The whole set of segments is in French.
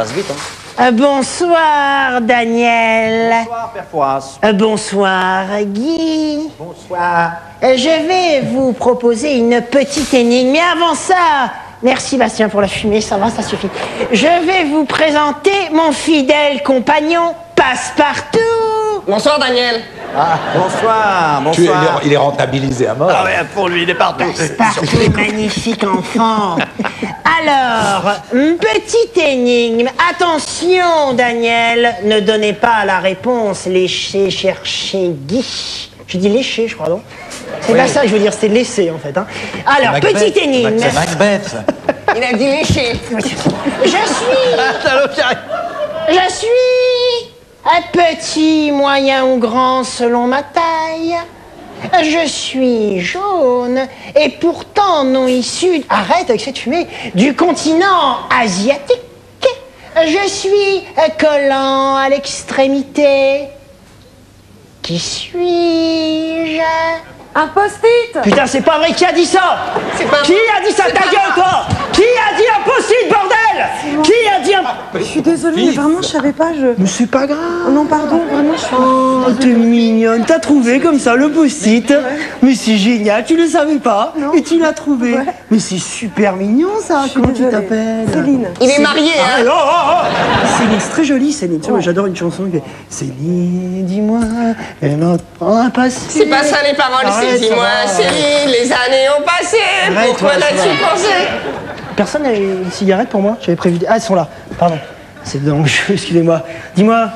passe vite, hein. Bonsoir, Daniel. Bonsoir, Père Fouras. Bonsoir, Guy. Bonsoir. Je vais vous proposer une petite énigme. Mais avant ça, merci Bastien pour la fumée, ça va, ça suffit. Je vais vous présenter mon fidèle compagnon, Passepartout. Bonsoir Daniel. Ah, bonsoir, bonsoir. Il est rentabilisé à mort. Ah ouais, pour lui, il est partout. Passepartout, magnifique enfant. Alors, petite énigme. Attention, Daniel, ne donnez pas la réponse. Lécher, chercher, Guy. Je dis lécher, je crois, non? C'est pas ça que je veux dire, c'est laisser, en fait. Hein. Alors, Macbeth. petite énigme. C'est Macbeth, ça. Il a dit lécher. Je suis un petit, moyen ou grand selon ma taille. Je suis jaune et pourtant non issu, arrête avec cette fumée, du continent asiatique. Je suis collant à l'extrémité. Qui suis-je? Un post-it. Putain, c'est pas vrai, qui a dit ça? C'est pas Qui a dit ça? Ta gueule, toi! Qui a dit un post-it, bordel? Qui a dit un... Je suis désolée, mais vraiment, je savais pas, Mais c'est pas grave. Oh non, pardon, vraiment, je suis... Oh, t'es mignonne. T'as trouvé comme ça le post-it. Mais c'est génial, tu le savais pas. Non. Et tu l'as trouvé. Ouais. Mais c'est super mignon, ça. Je suis Comment tu désolée. t'appelles? Céline. Il est marié, hein. Oh, oh, oh. Céline, c'est très joli, Céline. Tu vois, j'adore une chanson qui fait Céline, dis-moi, elle m'en a passé. C'est pas ça les paroles, Arrête, c'est dis-moi, ça va. Céline, les années ont passé, Arrête, pourquoi toi, ça l'as-tu va. pensé? Personne n'a une cigarette pour moi? J'avais prévu. Ah, elles sont là. Pardon. C'est dans le jeu, excusez-moi. Dis-moi,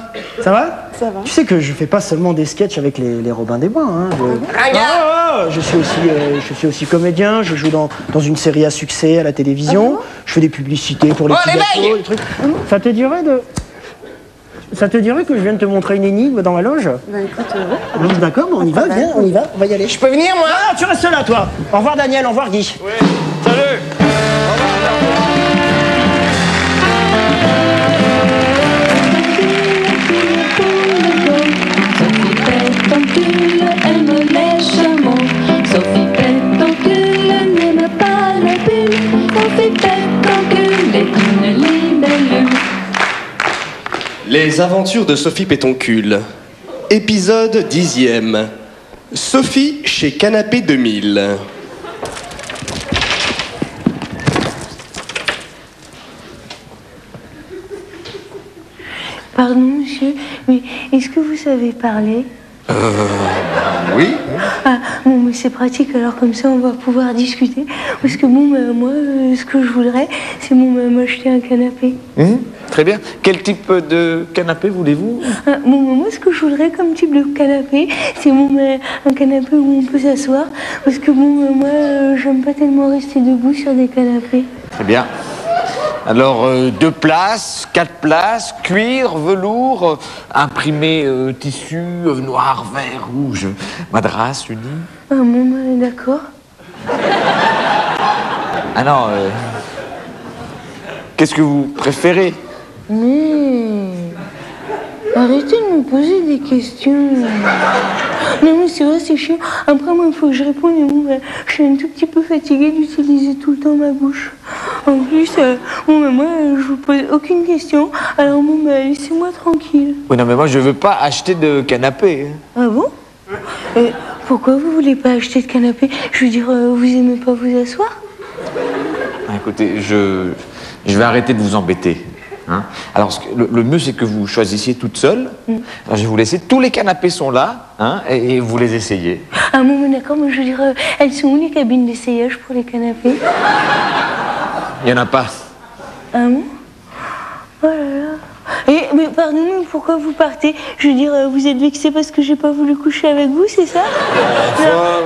ça va? Ça va. Tu sais que je fais pas seulement des sketchs avec les Robins des Bois. Hein. Regarde. Je suis aussi comédien, je joue dans une série à succès à la télévision, je fais des publicités pour les Oh, petits les gâteaux, des trucs. Ça te dirait que je vienne te montrer une énigme dans ma loge? Bah écoute, Donc, d'accord, on y va, viens, on y va, on va y aller. Je peux venir, moi? Ah, tu restes là, toi. Au revoir, Daniel, au revoir, Guy. Oui, salut. Ton cul, elle me lèche mon. Sophie pète ton cul, n'aime pas la bulle. Sophie pète ton cul, est une libellule. Les aventures de Sophie Pétoncule. Épisode 10e. Sophie chez Canapé 2000. Pardon, monsieur, mais est-ce que vous savez parler? Oui. Ah, bon, mais c'est pratique, alors comme ça on va pouvoir discuter. Parce que bon, bah, moi, ce que je voudrais, c'est bon, bah, m'acheter un canapé. Très bien. Quel type de canapé voulez-vous? Ah, bon, bah, moi, ce que je voudrais comme type de canapé, c'est bon, bah, un canapé où on peut s'asseoir. Parce que bon, bah, moi, j'aime pas tellement rester debout sur des canapés. Très bien. Alors, 2 places, 4 places, cuir, velours, imprimé tissu, noir, vert, rouge, madras, uni. Ah, bon, bah, d'accord. Ah non, qu'est-ce que vous préférez? Mais arrêtez de me poser des questions. Non mais c'est vrai, c'est chiant. Après moi il faut que je réponde, mais bon, je suis un tout petit peu fatiguée d'utiliser tout le temps ma bouche. En plus, bon, bah, moi je vous pose aucune question, alors bon, bah, laissez-moi tranquille. Oui, non, mais moi, je veux pas acheter de canapé. Ah bon? Pourquoi vous voulez pas acheter de canapé? Je veux dire, vous aimez pas vous asseoir? Ah, écoutez, je vais arrêter de vous embêter. Hein. Alors, le mieux, c'est que vous choisissiez toute seule. Alors, je vais vous laisser. Tous les canapés sont là, hein, et vous les essayez. Ah bon, bah, d'accord, mais je veux dire, elles sont où les cabines d'essayage pour les canapés? Il n'y en a pas. Ah bon? Oh là là. Mais pardon, mais pourquoi vous partez? Je veux dire, vous êtes vexé parce que j'ai pas voulu coucher avec vous, c'est ça? Non.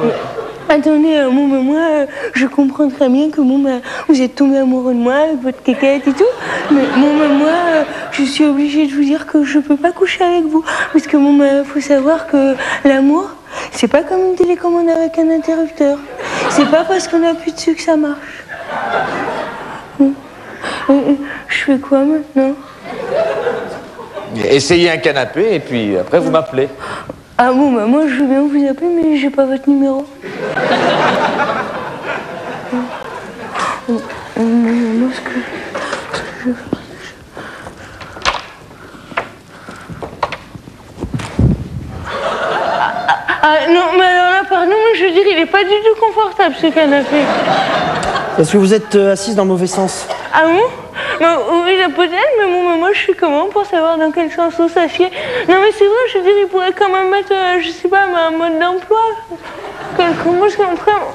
Attendez, bon, bah, moi, je comprends très bien que bon, bah, vous êtes tombé amoureux de moi avec votre quéquette et tout. Mais bon, bah, moi, je suis obligée de vous dire que je peux pas coucher avec vous. Parce que bon, bah, faut savoir que l'amour, c'est pas comme une télécommande avec un interrupteur. C'est pas parce qu'on appuie dessus que ça marche. Je fais quoi maintenant? Essayez un canapé, et puis après, vous m'appelez. Ah bon, bah moi je veux bien vous appeler, mais j'ai pas votre numéro. Moi, ce que dire, il est pas du tout confortable ce canapé. Parce que vous êtes assise dans le mauvais sens. Ah bon? Oui, peut-être, mais bon, moi je suis comment pour savoir dans quel sens on s'assied? Non mais c'est vrai, je veux dire, il pourrait quand même mettre, je sais pas, un mode d'emploi. Comment je comprends?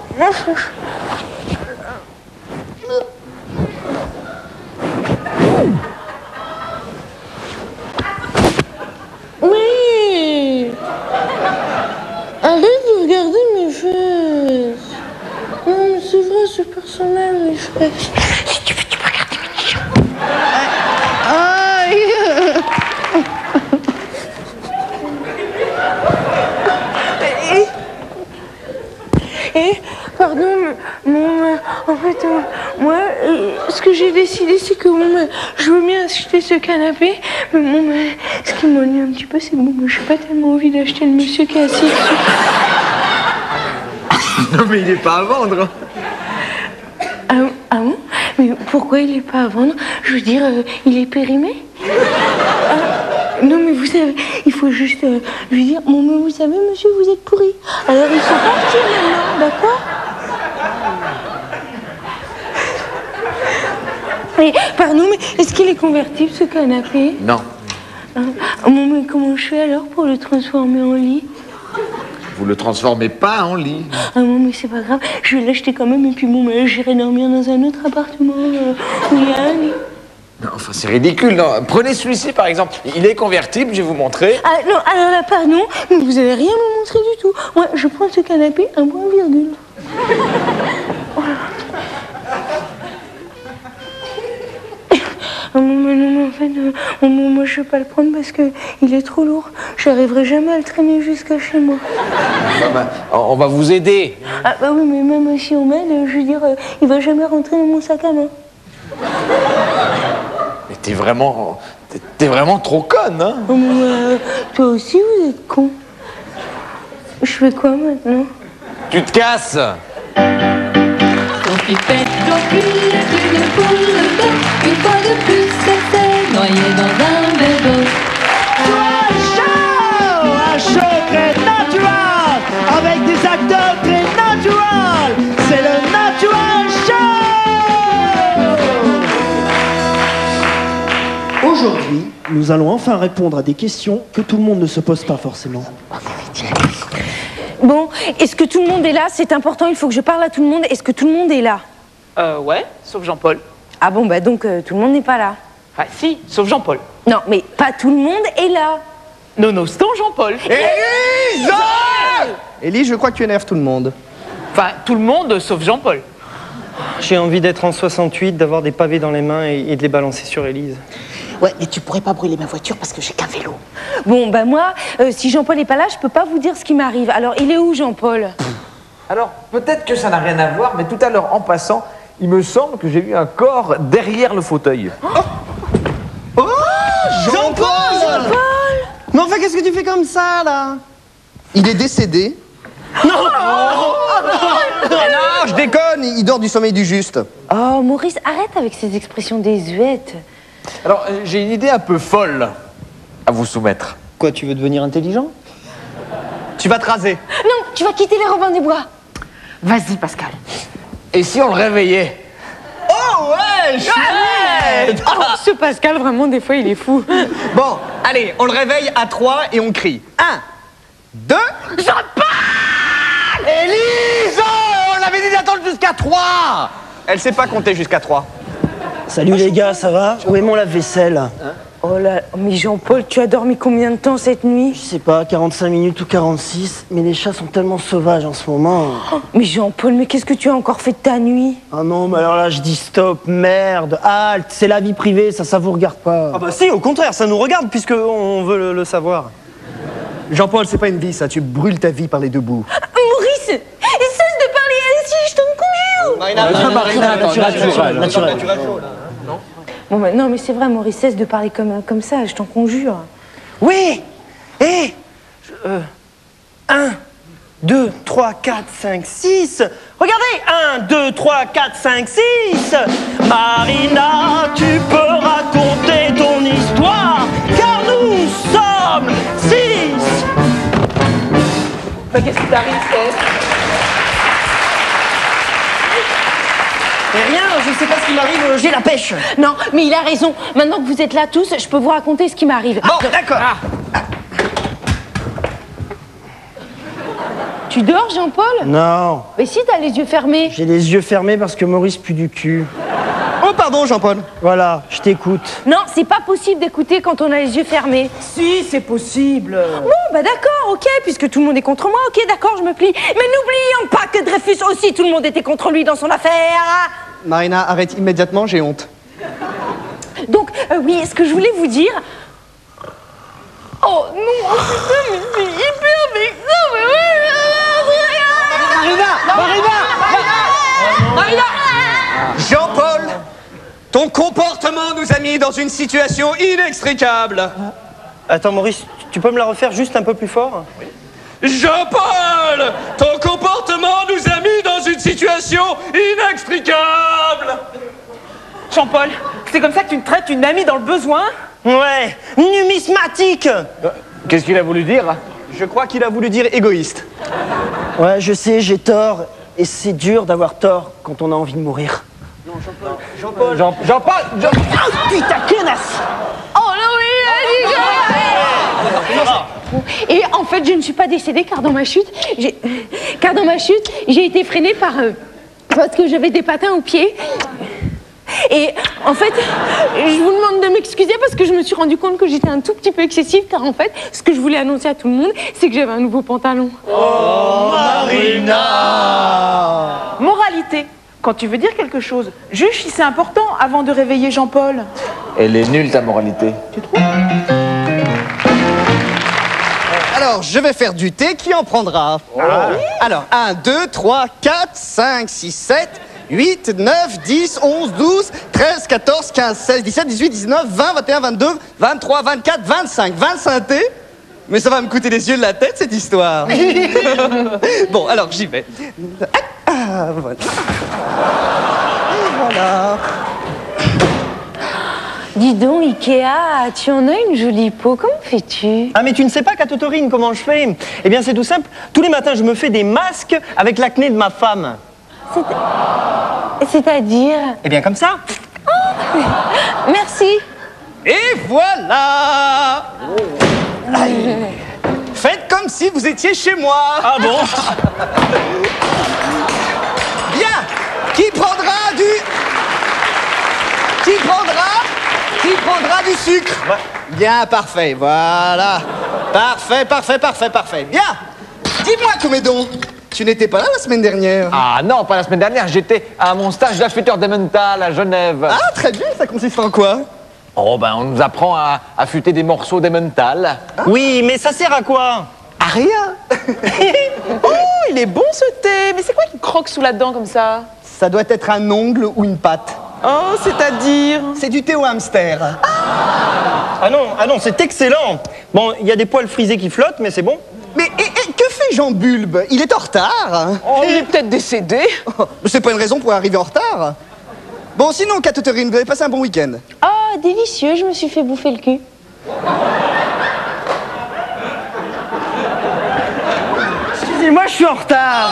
Oui! Arrête de regarder mes fesses. Non mais c'est vrai, c'est personnel mes fesses. Si tu veux, tu peux regarder mes nichons. Pardon, en fait, moi, ce que j'ai décidé, c'est que je veux bien acheter ce canapé, mais ce qui m'ennuie un petit peu, c'est que je n'ai pas tellement envie d'acheter le monsieur qui est assis dessus. Non mais il est pas à vendre. Ah bon? Mais pourquoi il n'est pas à vendre? Je veux dire, il est périmé? Non mais vous savez, il faut juste lui dire, mais vous savez monsieur, vous êtes pourri. Alors il faut partir maintenant, d'accord? Mais, pardon, mais est-ce qu'il est convertible ce canapé? Non. Mais comment je fais alors pour le transformer en lit? Vous le transformez pas en lit. Ah non mais c'est pas grave, je vais l'acheter quand même et puis j'irai dormir dans un autre appartement où il y a un lit. Non, enfin c'est ridicule. Non. Prenez celui-ci par exemple. Il est convertible, je vais vous montrer. Ah non, alors là pardon, mais vous allez rien me montrer du tout. Moi je prends ce canapé, un point virgule. Non, en fait, moi je vais pas le prendre parce que il est trop lourd. J'arriverai jamais à le traîner jusqu'à chez moi. On va vous aider. Ah bah oui, mais même si on m'aide, je veux dire, il va jamais rentrer dans mon sac à main. Mais t'es vraiment trop conne, hein. Toi aussi, vous êtes con. Je fais quoi maintenant? Tu te casses. Ton pipette au cul, une poule d'eau, une fois de plus, c'était noyé dans un bédo. Un show très natural, avec des acteurs très naturels. C'est le Natural Show. Aujourd'hui, nous allons enfin répondre à des questions que tout le monde ne se pose pas forcément. Bon, est-ce que tout le monde est là? C'est important, il faut que je parle à tout le monde. Est-ce que tout le monde est là? Ouais, sauf Jean-Paul. Ah bon, bah donc tout le monde n'est pas là. Ah si, sauf Jean-Paul. Non, mais pas tout le monde est là. Nonobstant Jean-Paul. Élise! Élise, je crois que tu énerves tout le monde. Enfin, tout le monde sauf Jean-Paul. J'ai envie d'être en 68, d'avoir des pavés dans les mains et de les balancer sur Élise. Ouais, mais tu pourrais pas brûler ma voiture parce que j'ai qu'un vélo. Bon, bah moi, si Jean-Paul n'est pas là, je peux pas vous dire ce qui m'arrive. Alors, il est où, Jean-Paul? Alors, peut-être que ça n'a rien à voir, mais tout à l'heure, en passant, il me semble que j'ai vu un corps derrière le fauteuil. Oh, Jean-Paul! Mais enfin, qu'est-ce que tu fais comme ça, là? Il est décédé. Non! Non, je déconne, il dort du sommeil du juste. Oh, Maurice, arrête avec ces expressions désuètes. Alors, j'ai une idée un peu folle à vous soumettre. Quoi, tu veux devenir intelligent? Tu vas te raser. Non, tu vas quitter les Robins des Bois. Vas-y, Pascal. Et si on le réveillait? Oh, ouais, chouette! Oh, ce Pascal, vraiment, des fois, il est fou. Bon, allez, on le réveille à 3 et on crie. 1, 2... Élise! On avait dit d'attendre jusqu'à 3! Elle sait pas compter jusqu'à 3. Salut les gars, ça va? Où est mon lave-vaisselle? Oh là, mais Jean-Paul, tu as dormi combien de temps cette nuit? Je sais pas, 45 minutes ou 46, mais les chats sont tellement sauvages en ce moment. Oh, mais Jean-Paul, mais qu'est-ce que tu as encore fait de ta nuit? Ah non, mais alors là, je dis stop, merde, halte, c'est la vie privée, ça vous regarde pas. Ah bah si, au contraire, ça nous regarde puisqu'on veut le savoir. Jean-Paul, c'est pas une vie, ça. Tu brûles ta vie par les deux bouts. Maurice, cesse de parler ainsi, je t'en conjure. Naturel. Bon, bah, non, mais c'est vrai, Maurice, cesse de parler comme ça, je t'en conjure. Oui. 1, 2, 3, 4, 5, 6. Regardez, 1, 2, 3, 4, 5, 6. Marina, tu peux raconter ton histoire, car nous sommes 6. Bah, qu'est-ce qui t'arrive, Steph? Mais rien, je sais pas ce qui m'arrive, j'ai la pêche. Non, mais il a raison. Maintenant que vous êtes là tous, je peux vous raconter ce qui m'arrive. Bon, d'accord. Tu dors, Jean-Paul? Non, Mais si, t'as les yeux fermés. j'ai les yeux fermés parce que Maurice pue du cul. Oh, pardon, Jean-Paul. Voilà, je t'écoute. Non, c'est pas possible d'écouter quand on a les yeux fermés. Si, c'est possible. Bon, bah d'accord, ok, puisque tout le monde est contre moi, ok, d'accord, je me plie. Mais n'oublions pas que Dreyfus aussi, tout le monde était contre lui dans son affaire. Marina, arrête immédiatement, j'ai honte. Donc, oui, ce que je voulais vous dire... Oh non, putain, mais c'est hyper vexant, mais Marina, Jean-Paul, ton comportement nous a mis dans une situation inextricable. Attends, Maurice, tu peux me la refaire juste un peu plus fort? Jean-Paul, ton comportement nous a mis dans une situation inextricable. Jean-Paul, c'est comme ça que tu traites une amie dans le besoin? Ouais, numismatique. Qu'est-ce qu'il a voulu dire? Je crois qu'il a voulu dire égoïste. Ouais, je sais, j'ai tort. Et c'est dur d'avoir tort quand on a envie de mourir. Jean-Paul. Ah, putain, connasse! Oh non, mais Et en fait, je ne suis pas décédée car dans ma chute, j'ai été freinée par... parce que j'avais des patins aux pieds. Et en fait, je vous demande de m'excuser parce que je me suis rendu compte que j'étais un tout petit peu excessive car en fait, ce que je voulais annoncer à tout le monde, c'est que j'avais un nouveau pantalon. Oh, Marina! Moralité. Quand tu veux dire quelque chose, juge si c'est important avant de réveiller Jean-Paul. Elle est nulle, ta moralité. Alors, je vais faire du thé, qui en prendra? Alors, 1, 2, 3, 4, 5, 6, 7, 8, 9, 10, 11, 12, 13, 14, 15, 16, 17, 18, 19, 20, 21, 22, 23, 24, 25. 25 thés? Mais ça va me coûter les yeux de la tête, cette histoire. Bon, alors, j'y vais. Voilà. Et voilà. Dis donc, Ikea, tu en as une jolie peau, comment fais-tu? Ah, mais tu ne sais pas, Katotorine, comment je fais? Eh bien, c'est tout simple. Tous les matins, je me fais des masques avec l'acné de ma femme. C'est-à-dire? Eh bien, comme ça. Oh, merci. Et voilà. Aïe. Faites comme si vous étiez chez moi. Ah bon? Bien. Qui prendra du sucre? Bien, parfait, voilà. Parfait. Bien. Dis-moi, Comédon, tu n'étais pas là la semaine dernière? Ah non, pas la semaine dernière, j'étais à mon stage d'affûteur des mental à Genève. Ah, très bien, ça consiste en quoi? Oh ben, on nous apprend à affûter des morceaux d'emmental. Oui, mais ça sert à quoi? À rien. Oh, il est bon ce thé. Mais c'est quoi qui croque sous la dent comme ça? Ça doit être un ongle ou une patte. Oh, c'est-à-dire? C'est du thé au hamster. Ah non, c'est excellent. Bon, il y a des poils frisés qui flottent, mais c'est bon. Mais que fait Jean Bulbe? Il est en retard. Oh, il est peut-être décédé. C'est pas une raison pour arriver en retard. Bon, sinon, Katotorine, vous avez passé un bon week-end? Oh, délicieux, je me suis fait bouffer le cul. Excusez-moi, je suis en retard.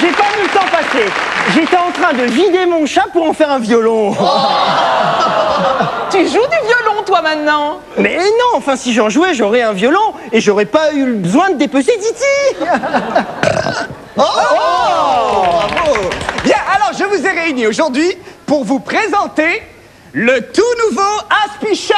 J'ai pas vu le temps passer. J'étais en train de vider mon chat pour en faire un violon. Tu joues du violon, toi, maintenant? Mais non, enfin, si j'en jouais, j'aurais un violon et j'aurais pas eu besoin de dépecer Titi. Bravo. Bien, alors je vous ai réunis aujourd'hui pour vous présenter le tout nouveau Aspichat.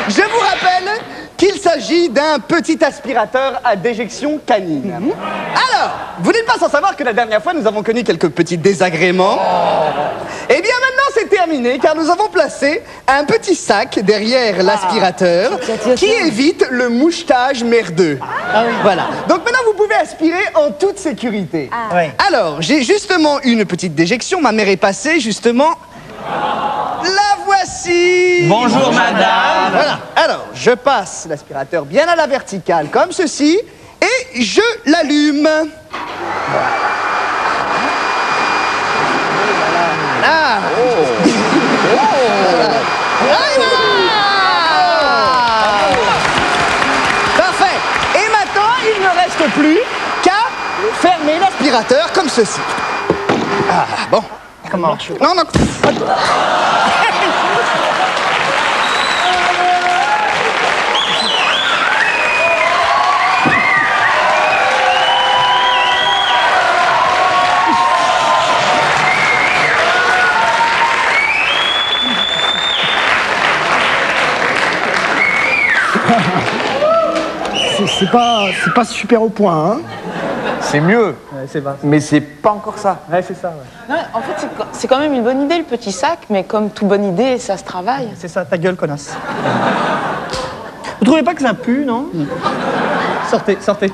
Je vous rappelle qu'il s'agit d'un petit aspirateur à déjection canine. Alors, vous n'êtes pas sans savoir que la dernière fois, nous avons connu quelques petits désagréments. Eh bien, maintenant, c'est terminé, car nous avons placé un petit sac derrière l'aspirateur qui évite le mouchetage merdeux. Voilà. Donc maintenant, vous pouvez aspirer en toute sécurité. Ouais. Alors, j'ai justement une petite déjection. Ma mère est passée, justement. La voici. Bonjour, madame. Voilà. Alors, je passe l'aspirateur bien à la verticale, comme ceci, et je l'allume. Voilà. Parfait. Et maintenant, il ne reste plus qu'à fermer l'aspirateur comme ceci. Ah, bon. Comment? Non, non. C'est pas super au point, hein. C'est mieux, Ouais, c'est pas. mais c'est pas encore ça. Ouais, c'est ça, ouais. Non, en fait, c'est quand même une bonne idée, le petit sac, mais comme toute bonne idée, ça se travaille. C'est ça, ta gueule, connasse. Vous trouvez pas que ça pue, non? Sortez, sortez.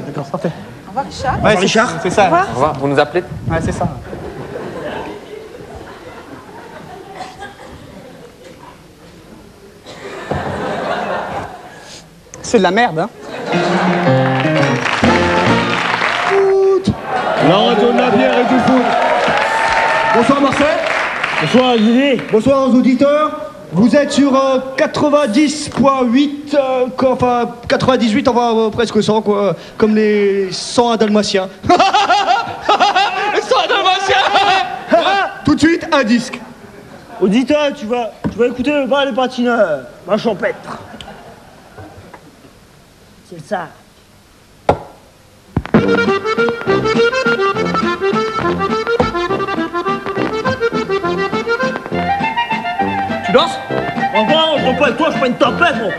D'accord, sortez. Au revoir, Richard. Ouais, Richard. C'est ça. Au revoir, vous nous appelez? Ouais, c'est ça. C'est de la merde, hein. La radio de la bière et du foot. Bonsoir Marcel. Bonsoir Guy. Bonsoir aux auditeurs. Vous êtes sur 90.8, enfin 98, enfin presque 100, quoi, comme les 101 dalmatiens. Les 101 dalmatiens. Tout de suite, un disque. Auditeur, tu vas écouter le bal des patineurs, ma champêtre. C'est ça. Tu danses? Non, je danse pas avec toi, je suis pas une tapette, moi.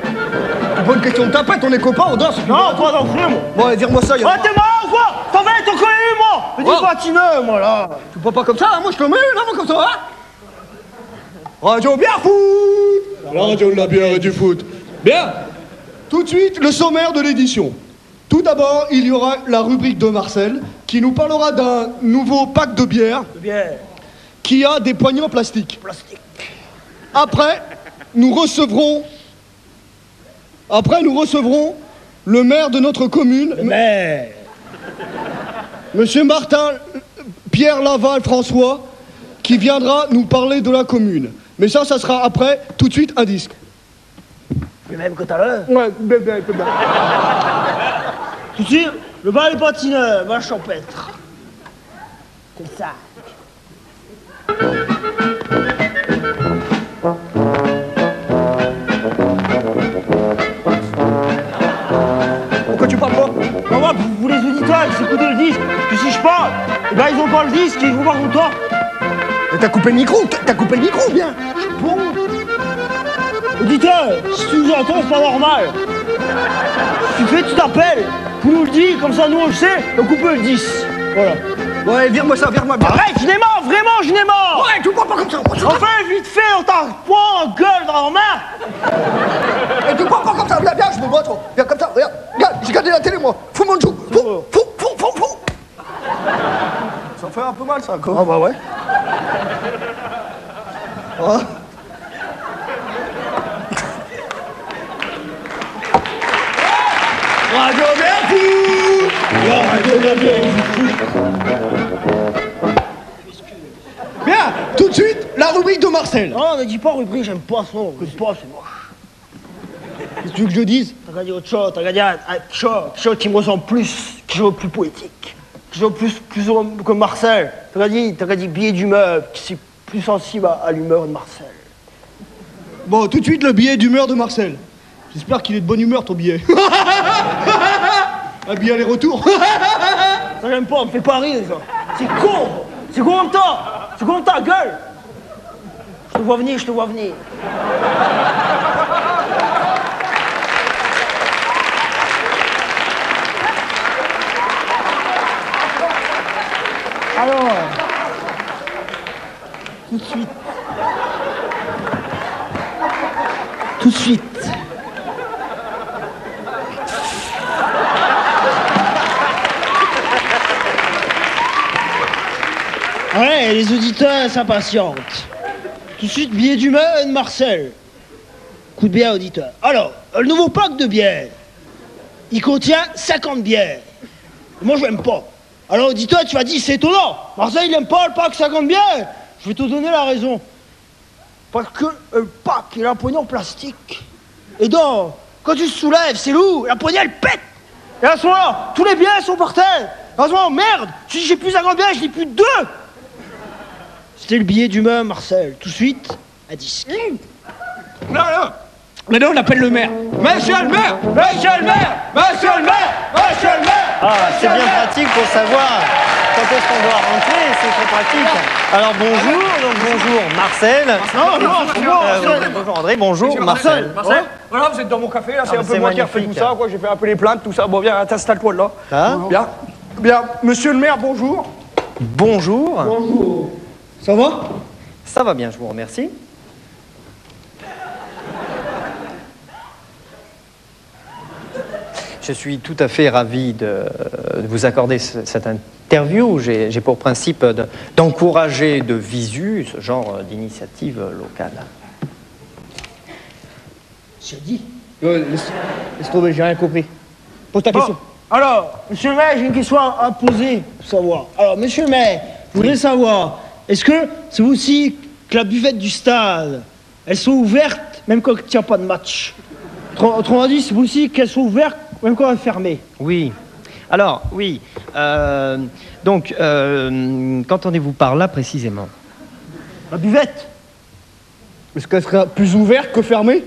C'est pas une question de tapette, on est copains, on danse. Non, toi danser, moi. Bon, allez, dire-moi ça, y'a. Ah, t'es marrant, quoi? T'en vas, t'en connais, moi. Mais dis patineux, moi, là. Tu peux pas comme ça, hein, moi, je te mets, là, moi, comme ça, hein. Radio Bière Foot. La radio de la bière et du foot. Bien. Tout de suite, le sommaire de l'édition. Tout d'abord, il y aura la rubrique de Marcel, qui nous parlera d'un nouveau pack de bière. Qui a des poignées en plastique. Après, nous recevrons le maire de notre commune. Le maire. Monsieur Martin Pierre Laval François, qui viendra nous parler de la commune. Mais ça sera après, tout de suite, un disque. Le même que tout à l'heure. Ouais, bien. Tout de suite, le bal des patineurs, ma champêtre. C'est ça. Pourquoi tu parles pas? Non, moi, vous les auditeurs, ils écoutent le disque. Puis si je parle, eh ben ils ont pas le disque, ils vont voir contre toi. Mais t'as coupé le micro, bien. Je suis bon. Auditeur, si tu nous entends, c'est pas normal. Tu fais, tu t'appelles, tu nous le dis, comme ça nous on le sait, on coupe le 10. Voilà. Ouais, vire-moi ça, vire-moi bien. Arrête, je n'ai mort, vraiment, je n'ai mort. Ouais, tu me prends pas comme ça. Enfin, vite fait, on t'en reprend en gueule dans la main. Et tu me prends pas comme ça, viens, je me vois, toi. Viens comme ça, regarde, j'ai regardé la télé, moi. Fous mon joue. Fous. Ça fait un peu mal, ça, quoi. Ah bah ouais. Ah. Radio Mercure! Radio Bien, tout de suite, la rubrique de Marcel. Non, ne dis pas rubrique, j'aime pas ça. J'aime pas, c'est moche. Qu'est-ce que tu veux que je dise? T'as qu'à dire autre chose, t'as qu'à dire quelque chose qui me ressemble plus, quelque chose de plus poétique, quelque chose plus que Marcel. T'as qu'à dire billet d'humeur, qui c'est plus sensible à l'humeur de Marcel. Bon, tout de suite, le billet d'humeur de Marcel. J'espère qu'il est de bonne humeur, ton billet. Un billet aller-retour. Ça, j'aime pas, on me fait pas rire, ça. C'est con. C'est con comme toi. C'est con comme ta gueule. Je te vois venir. Alors, tout de suite. Ouais, les auditeurs s'impatientent. Tout de suite, billet d'humeur de Marcel. Coup de bière, auditeur. Alors, le nouveau pack de bière, il contient 50 bières. Moi, je l'aime pas. Alors, auditeur, tu vas dire, c'est étonnant. Marcel, il aime pas le pack 50 bières. je vais te donner la raison. Parce que pack, il a un poignet en plastique. Et donc, quand tu soulèves, c'est lourd, la poignée elle pète. Et à ce moment-là, tous les biens sont par terre. À ce moment, merde, si j'ai plus 50 biens, je n'ai plus 2. C'était le billet d'humeur, Marcel. Tout de suite, à 10. Non. Maintenant, on appelle le maire. Monsieur le maire! Monsieur le maire! Monsieur le maire! Monsieur le maire! Ah, c'est bien pratique pour savoir quand est-ce qu'on doit rentrer, c'est très pratique. Alors bonjour, donc bonjour Marcel. Bonjour André, bonjour Marcel. Marcel, voilà, vous êtes dans mon café, là, c'est un peu moi qui ai refait tout ça, quoi. J'ai fait un peu les plaintes, tout ça. Bon, viens, installe-toi là. Bien, monsieur le maire, bonjour. Bonjour. Bonjour. Ça va? Ça va bien, je vous remercie. Je suis tout à fait ravi de vous accorder cette interview. J'ai pour principe d'encourager de visu ce genre d'initiative locale. J'ai dit. Laisse tomber, j'ai rien compris. Pose ta question. Alors, monsieur le maire, j'ai une question à poser pour savoir. Alors, monsieur le maire, je voudrais savoir, est-ce que c'est vous aussi que la buvette du stade, elles sont ouvertes même quand il n'y a pas de match? Autrement dit, c'est vous aussi qu'elles sont ouvertes même quand elles sont fermées? Oui. Alors, oui. Qu'entendez-vous par là précisément? La buvette. Est-ce qu'elle serait plus ouverte que fermée?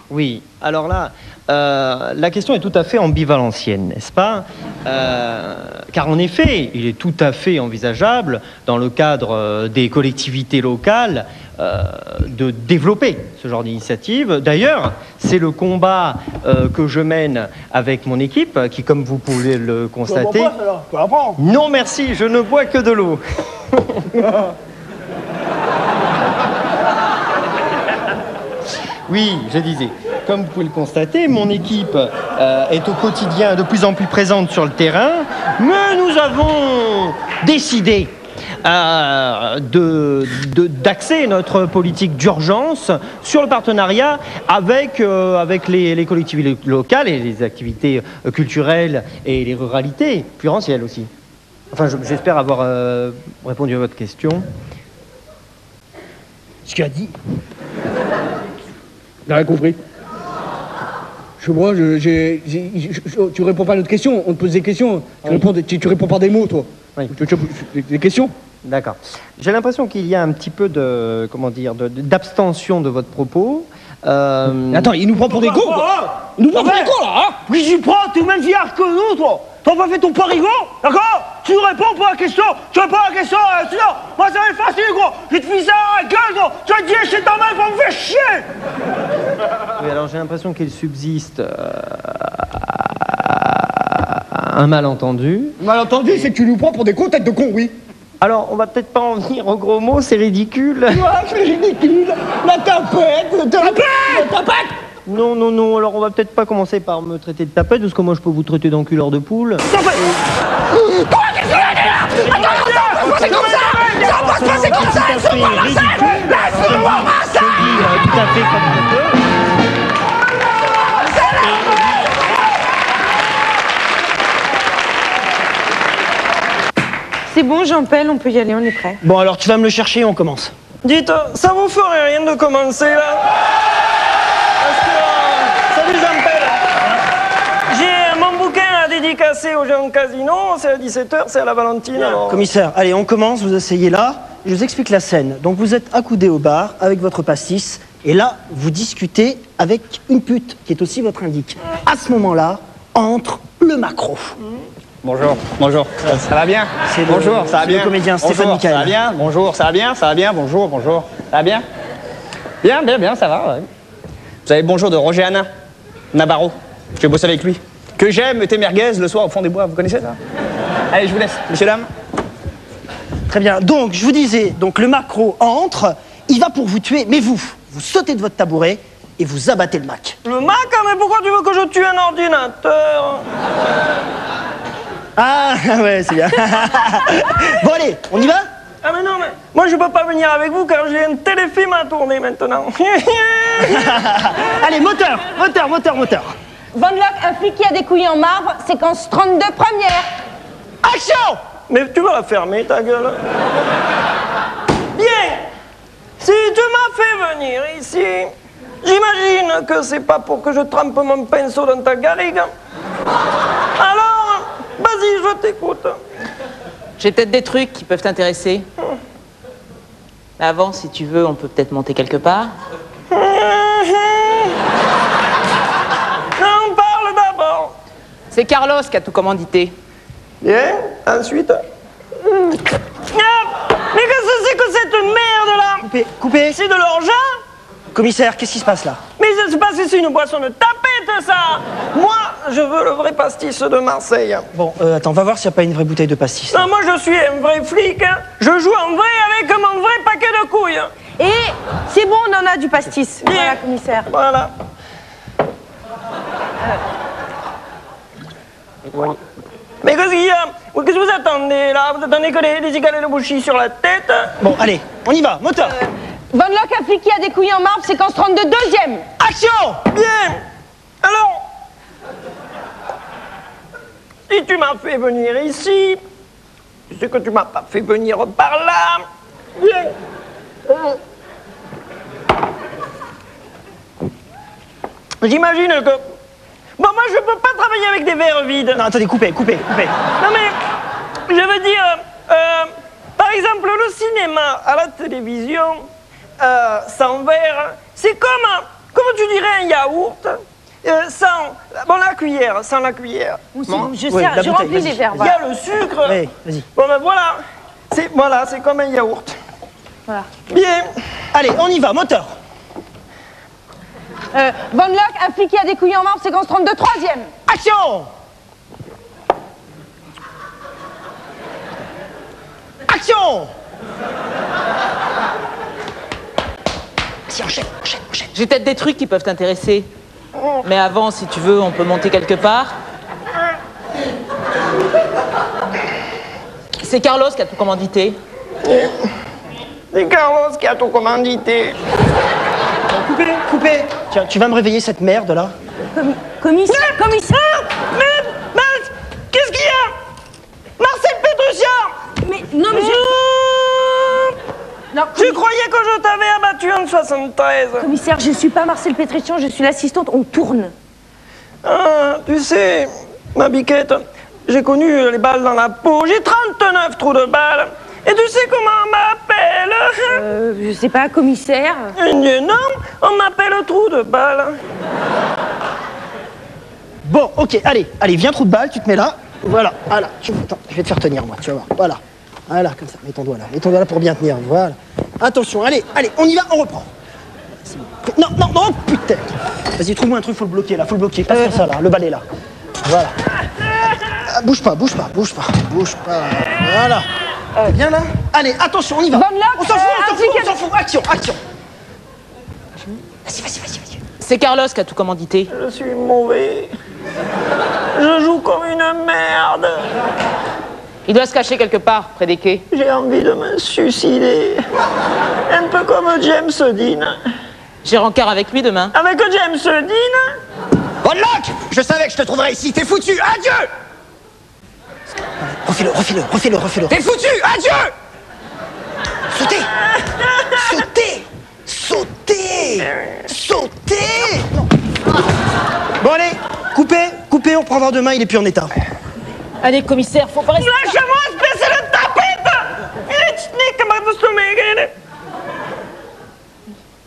Oui. Alors là, la question est tout à fait ambivalentienne, n'est-ce pas? Car en effet, il est tout à fait envisageable, dans le cadre des collectivités locales, de développer ce genre d'initiative. D'ailleurs, c'est le combat que je mène avec mon équipe, qui, comme vous pouvez le constater... Non, merci, je ne bois que de l'eau. Oui, je disais, comme vous pouvez le constater, mon équipe est au quotidien de plus en plus présente sur le terrain, mais nous avons décidé d'axer notre politique d'urgence sur le partenariat avec les collectivités locales et les activités culturelles et les ruralités plurielles aussi. Enfin, j'espère avoir répondu à votre question. Ce qu'il a dit. J'ai rien compris. Tu réponds pas à notre question, on te pose des questions. Tu réponds par des mots, toi. Oui. Des questions. D'accord. J'ai l'impression qu'il y a un petit peu d'abstention de votre propos. Attends, il nous prend pour des cons, quoi. Il nous prend pour des cons, là, hein. Oui, j'y prends, t'es même vieillard que nous, toi. T'as pas fait ton parigot, d'accord? Tu nous réponds pas à la question. Tu réponds à la question, sinon, moi, ça va être facile, gros. Je vais te filer ça à la gueule, gros. Tu vas te dire chez ta mère, pour me faire chier. Oui, alors j'ai l'impression qu'il subsiste un malentendu. Malentendu, c'est que tu nous prends pour des cons, tête de con, oui. Alors, on va peut-être pas en venir aux gros mots, c'est ridicule. Ouais, c'est ridicule. La tapette. Non, alors on va peut-être pas commencer par me traiter de tapette, parce que moi je peux vous traiter d'enculeur de poule. C'est comme ça. Tout à fait comme je peux. C'est bon, j'en pèle, on peut y aller, on est prêt. Bon, alors tu vas me le chercher et on commence. Dites, ça vous ferait rien de commencer là? Salut Jean-Pel. J'ai mon bouquin à dédicacer aux gens au casino, c'est à 17h, c'est à la Valentine. Alors... Commissaire, allez, on commence, vous asseyez là, je vous explique la scène. Donc vous êtes accoudé au bar avec votre pastis, et là, vous discutez avec une pute, qui est aussi votre indique. À ce moment-là, entre le macro. Bonjour, bonjour. Ça va bien? Bonjour, ça va bien? Le comédien Stéphane Michael. Ça va bien? Bonjour, ça va bien? Ça va bien? Bonjour, bonjour. Ça va bien? Bien, ça va, ouais. Vous avez le bonjour de Roger Hanin, Navarro. Je vais bosser avec lui. Que j'aime tes merguez le soir au fond des bois, vous connaissez ça? Allez, je vous laisse, messieurs, dames. Très bien, donc je vous disais, donc le macro entre, il va pour vous tuer, mais vous sautez de votre tabouret et vous abattez le Mac. Le Mac? Mais pourquoi tu veux que je tue un ordinateur? Ah ouais, c'est bien. Bon allez, on y va? Ah mais non, mais moi je peux pas venir avec vous car j'ai un téléfilm à tourner maintenant. Allez, moteur. Van Lock, un flic qui a des couilles en marbre, séquence 32 première. Action! Mais tu vas la fermer, ta gueule. Bien. Si tu m'as fait venir ici, j'imagine que c'est pas pour que je trempe mon pinceau dans ta garrigue. Alors, vas-y, je t'écoute. J'ai peut-être des trucs qui peuvent t'intéresser. Mais avant, si tu veux, on peut peut-être monter quelque part. Non, parle d'abord. C'est Carlos qui a tout commandité. Bien, ensuite. Mais qu'est-ce que c'est que cette merde-là? Coupé. C'est de l'orgeat? Commissaire, qu'est-ce qui se passe là? Mais ça se passe ici une boisson de tapette, ça! Moi, je veux le vrai pastis de Marseille. Bon, attends, on va voir s'il n'y a pas une vraie bouteille de pastis. Non, moi je suis un vrai flic. Je joue en vrai avec mon vrai paquet de couilles. Et c'est bon, on en a du pastis. Voilà, commissaire. Voilà. Mais qu'est-ce qu'il y a? Qu'est-ce que vous attendez là? Vous attendez que les cigarettes de bouchis sur la tête? Bon, allez, on y va, moteur. Von Locke appliqué à des couilles en marbre, séquence 32, deuxième. Action! Bien! Alors, si tu m'as fait venir ici, c'est que tu m'as pas fait venir par là. Bien. J'imagine que... Bon, moi, je peux pas travailler avec des verres vides. Non, attendez, coupez. Non, mais, je veux dire, par exemple, le cinéma à la télévision, sans verre, c'est comme tu dirais un yaourt, sans la cuillère. Bon, je remplis les verres. Il y a le sucre. Oui, vas-y. Bon, ben voilà, c'est comme un yaourt. Voilà. Bien. Allez, on y va, moteur. Von Locke appliqué à des couilles en marbre, séquence 32, troisième. Action! Action! Si, enchaîne. J'ai peut-être des trucs qui peuvent t'intéresser. Mais avant, si tu veux, on peut monter quelque part. C'est Carlos qui a tout commandité. C'est Carlos qui a tout commandité. Coupé. Tiens, tu vas me réveiller cette merde là. Commissaire. Mais qu'est-ce qu'il y a? Marcel Pétrusien! Mais non, mais Non, je croyais que je t'avais abattu en 73. Commissaire, je suis pas Marcel Pétrusien, je suis l'assistante, on tourne. Ah, tu sais, ma biquette, j'ai connu les balles dans la peau, j'ai 39 trous de balles. Et tu sais comment on m'appelle? Je sais pas, commissaire. Non, on m'appelle trou de balle. Bon, ok, allez, viens, trou de balle, tu te mets là. Voilà. Attends, je vais te faire tenir, moi, tu vas voir. Voilà, comme ça, mets ton doigt là pour bien tenir, voilà. Attention, allez, on y va, on reprend. Non, putain. Vas-y, trouve-moi un truc, faut le bloquer, passe comme ça, là, le balai, là. Voilà. Bouge pas. Voilà. T'es bien là? Allez, attention, on y va. On s'en fout. Action. Vas-y. C'est Carlos qui a tout commandité. Je suis mauvais. Je joue comme une merde. Il doit se cacher quelque part, près des quais. J'ai envie de me suicider. Un peu comme James Dean. J'ai rencard avec lui demain. Avec James Dean? Von Locke, je savais que je te trouverais ici, t'es foutu, adieu! Refais-le. T'es foutu, adieu! Sautez! Non. Bon, allez, coupez, on prendra demain, il est plus en état. Allez, commissaire, faut pas rester... Lâche-moi, espèce de tapette!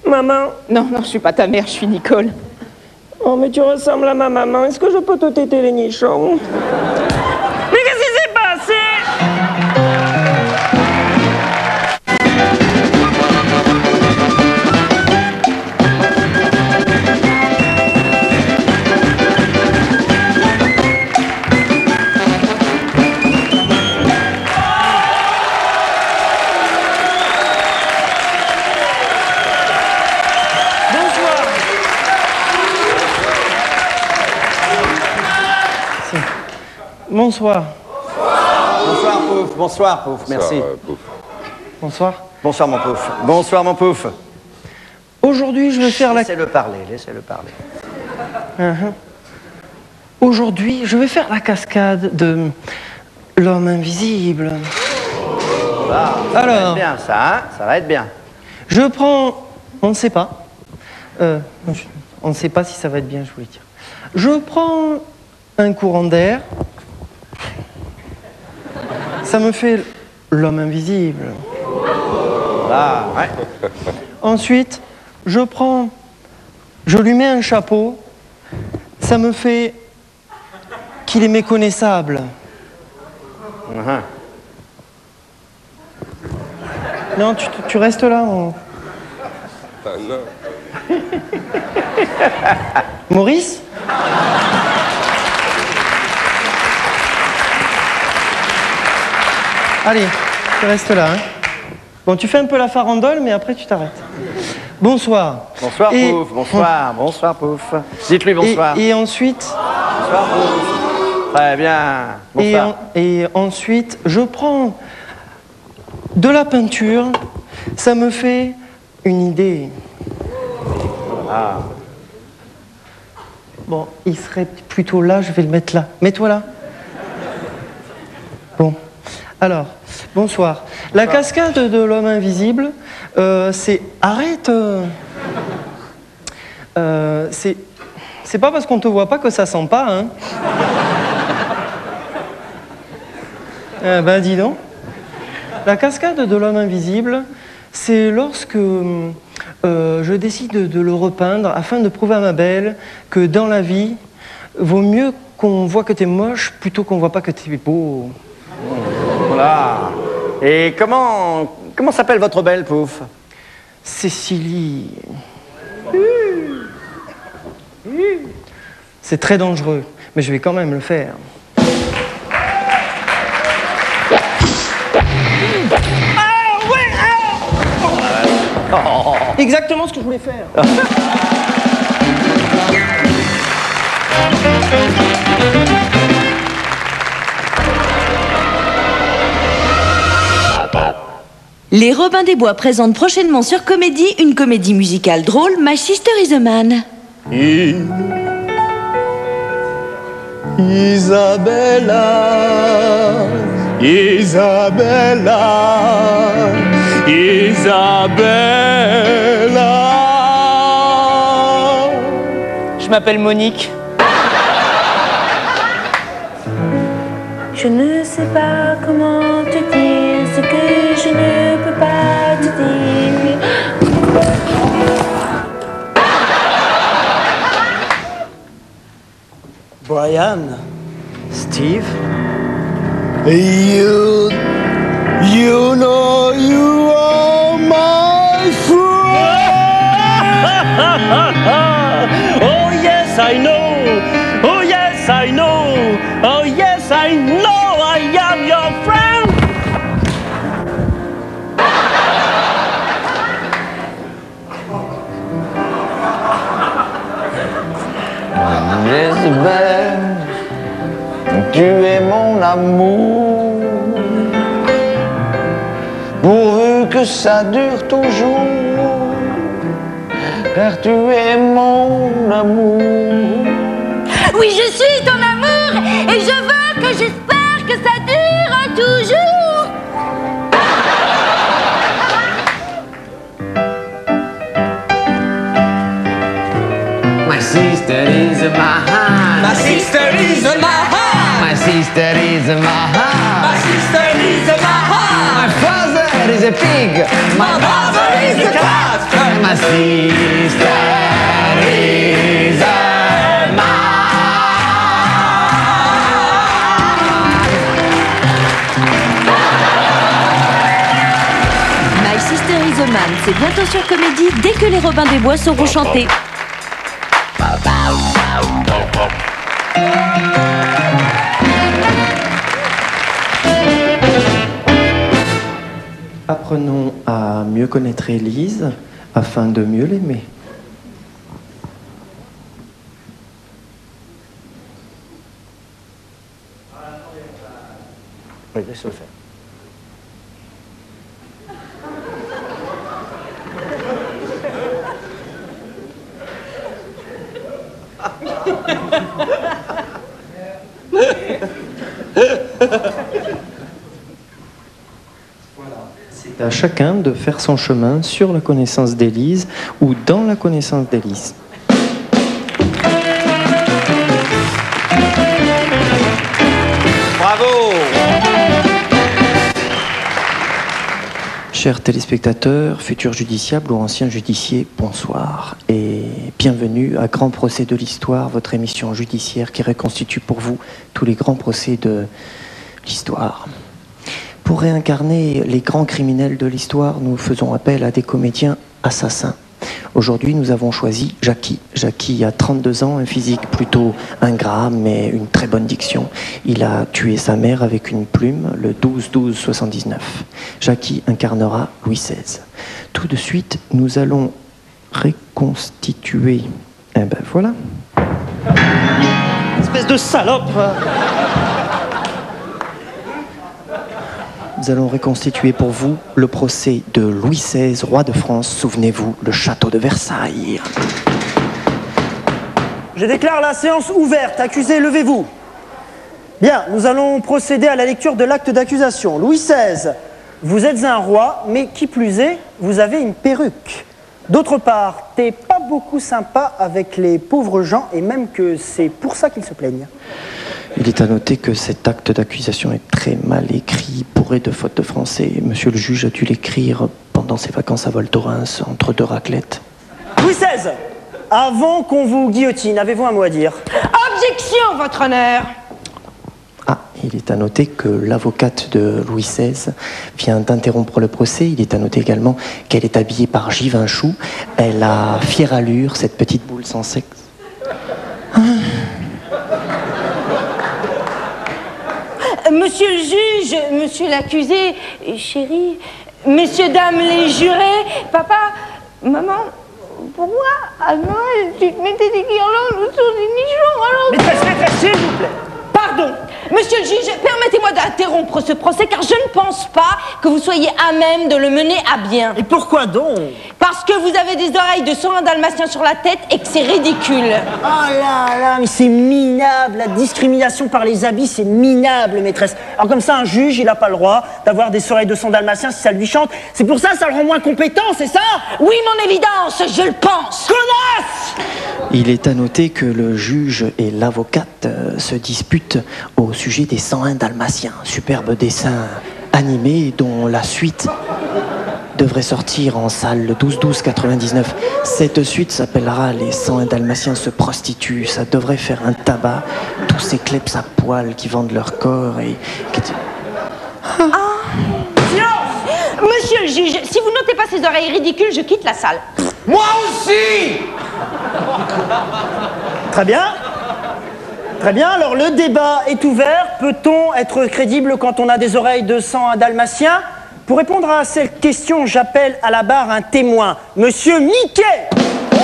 Maman? Non, je suis pas ta mère, je suis Nicole. Oh, mais tu ressembles à ma maman. Est-ce que je peux te téter les nichons? Mais qu'est-ce qui s'est passé? Bonsoir. Bonsoir, Pouf, merci. Bonsoir. Bonsoir, mon Pouf. Aujourd'hui, je vais faire Laissez-le parler. Aujourd'hui, je vais faire la cascade de L'homme invisible. Ah, ça Alors. va être bien, ça, hein? Ça va être bien. Je prends... On ne sait pas. On ne sait pas si ça va être bien, je voulais dire. Je prends un courant d'air. Ça me fait l'homme invisible. Ah, ouais. Ensuite, je lui mets un chapeau. Ça me fait qu'il est méconnaissable. Non, tu restes là. Ah, non. Maurice? Allez, tu restes là. Hein. Bon, tu fais un peu la farandole, mais après tu t'arrêtes. Bonsoir. Bonsoir, Pouf. Bonsoir. Bonsoir, Pouf. Dites-lui bonsoir. Et ensuite... Bonsoir, Pouf. Très bien. Bonsoir. Et ensuite, je prends de la peinture. Ça me fait une idée. Ah. Bon, il serait plutôt là, je vais le mettre là. Mets-toi là. Bon. Alors, bonsoir. La cascade de l'homme invisible, c'est... Arrête c'est pas parce qu'on te voit pas que ça sent pas, hein. Ben, dis donc. La cascade de l'homme invisible, c'est lorsque je décide de le repeindre afin de prouver à ma belle que dans la vie, vaut mieux qu'on voit que t'es moche plutôt qu'on voit pas que t'es beau. Voilà. Et comment s'appelle votre belle, Pouf? Cécilie. C'est très dangereux, mais je vais quand même le faire. Exactement ce que je voulais faire. Les Robins des Bois présentent prochainement sur Comédie une comédie musicale drôle, My Sister is a Man. Isabella, Isabella, Isabella. Je m'appelle Monique. Je ne sais pas comment te dire ce que je ne peux pas te dire. Brian, Steve, you know you are my friend. Oh yes, I know. Oh yes, I know. Oh yes, I know. I am your friend. Jezebel, tu es mon amour, pourvu que ça dure toujours, car tu es mon amour. Oui, je suis ton amour et je veux que j'espère que ça dure toujours. My sister is my heart. My sister is my heart. My sister is my heart. My sister is my heart. My father is a pig. My mother is a cat. My sister is a My Sister is a Man, c'est bientôt sur Comédie dès que les Robins des Bois sauront chanter. apprenons à mieux connaître Élise afin de mieux l'aimer. Oui, laisse-le faire. chacun de faire son chemin sur la connaissance d'Élise ou dans la connaissance d'Élise. Bravo! Chers téléspectateurs, futurs justiciables ou anciens justiciers, bonsoir et bienvenue à Grand Procès de l'Histoire, votre émission judiciaire qui reconstitue pour vous tous les grands procès de l'histoire. Pour réincarner les grands criminels de l'histoire, nous faisons appel à des comédiens assassins. Aujourd'hui, nous avons choisi Jackie. Jackie a 32 ans, un physique plutôt ingrat, mais une très bonne diction. Il a tué sa mère avec une plume le 12-12-79. Jackie incarnera Louis XVI. Tout de suite, nous allons reconstituer... Eh ben voilà. Espèce de salope! Nous allons reconstituer pour vous le procès de Louis XVI, roi de France. Souvenez-vous, le château de Versailles. Je déclare la séance ouverte. Accusé, levez-vous. Bien, nous allons procéder à la lecture de l'acte d'accusation. Louis XVI, vous êtes un roi, mais qui plus est, vous avez une perruque. D'autre part, t'es pas beaucoup sympa avec les pauvres gens, et même que c'est pour ça qu'ils se plaignent. Il est à noter que cet acte d'accusation est très mal écrit, bourré de fautes de français. Monsieur le juge a dû l'écrire pendant ses vacances à Val Thorens, entre deux raclettes. Louis XVI, avant qu'on vous guillotine, avez-vous un mot à dire? Objection, votre honneur. Ah, il est à noter que l'avocate de Louis XVI vient d'interrompre le procès. Il est à noter également qu'elle est habillée par Givinchou. Elle a fière allure, cette petite boule sans sexe. Monsieur le juge, monsieur l'accusé, chérie, messieurs, dames les jurés, papa, maman, pourquoi avant tu te mettais des guirlandes autour des nichons alors... Maîtresse, s'il vous plaît. Pardon, monsieur le juge, permettez-moi d'interrompre ce procès car je ne pense pas que vous soyez à même de le mener à bien. Et pourquoi donc? Parce que vous avez des oreilles de 101 dalmatien sur la tête et que c'est ridicule. Oh là là, mais c'est minable, la discrimination par les habits, c'est minable, maîtresse. Alors comme ça, un juge, il n'a pas le droit d'avoir des oreilles de 100 dalmatien si ça lui chante. C'est pour ça, ça le rend moins compétent, c'est ça? Oui, mon évidence, je le pense. Connasse! Il est à noter que le juge et l'avocate se disputent au sujet des 101 dalmatiens, superbe dessin animé dont la suite devrait sortir en salle le 12-12-99. Cette suite s'appellera Les 101 dalmatiens se prostituent. Ça devrait faire un tabac, tous ces kleps à poil qui vendent leur corps et... Monsieur le juge, si vous notez pas ces oreilles ridicules, je quitte la salle. Moi aussi! Très bien. Très bien, alors le débat est ouvert. Peut-on être crédible quand on a des oreilles de 101 dalmatien? Pour répondre à cette question, j'appelle à la barre un témoin, Monsieur Mickey. Oui,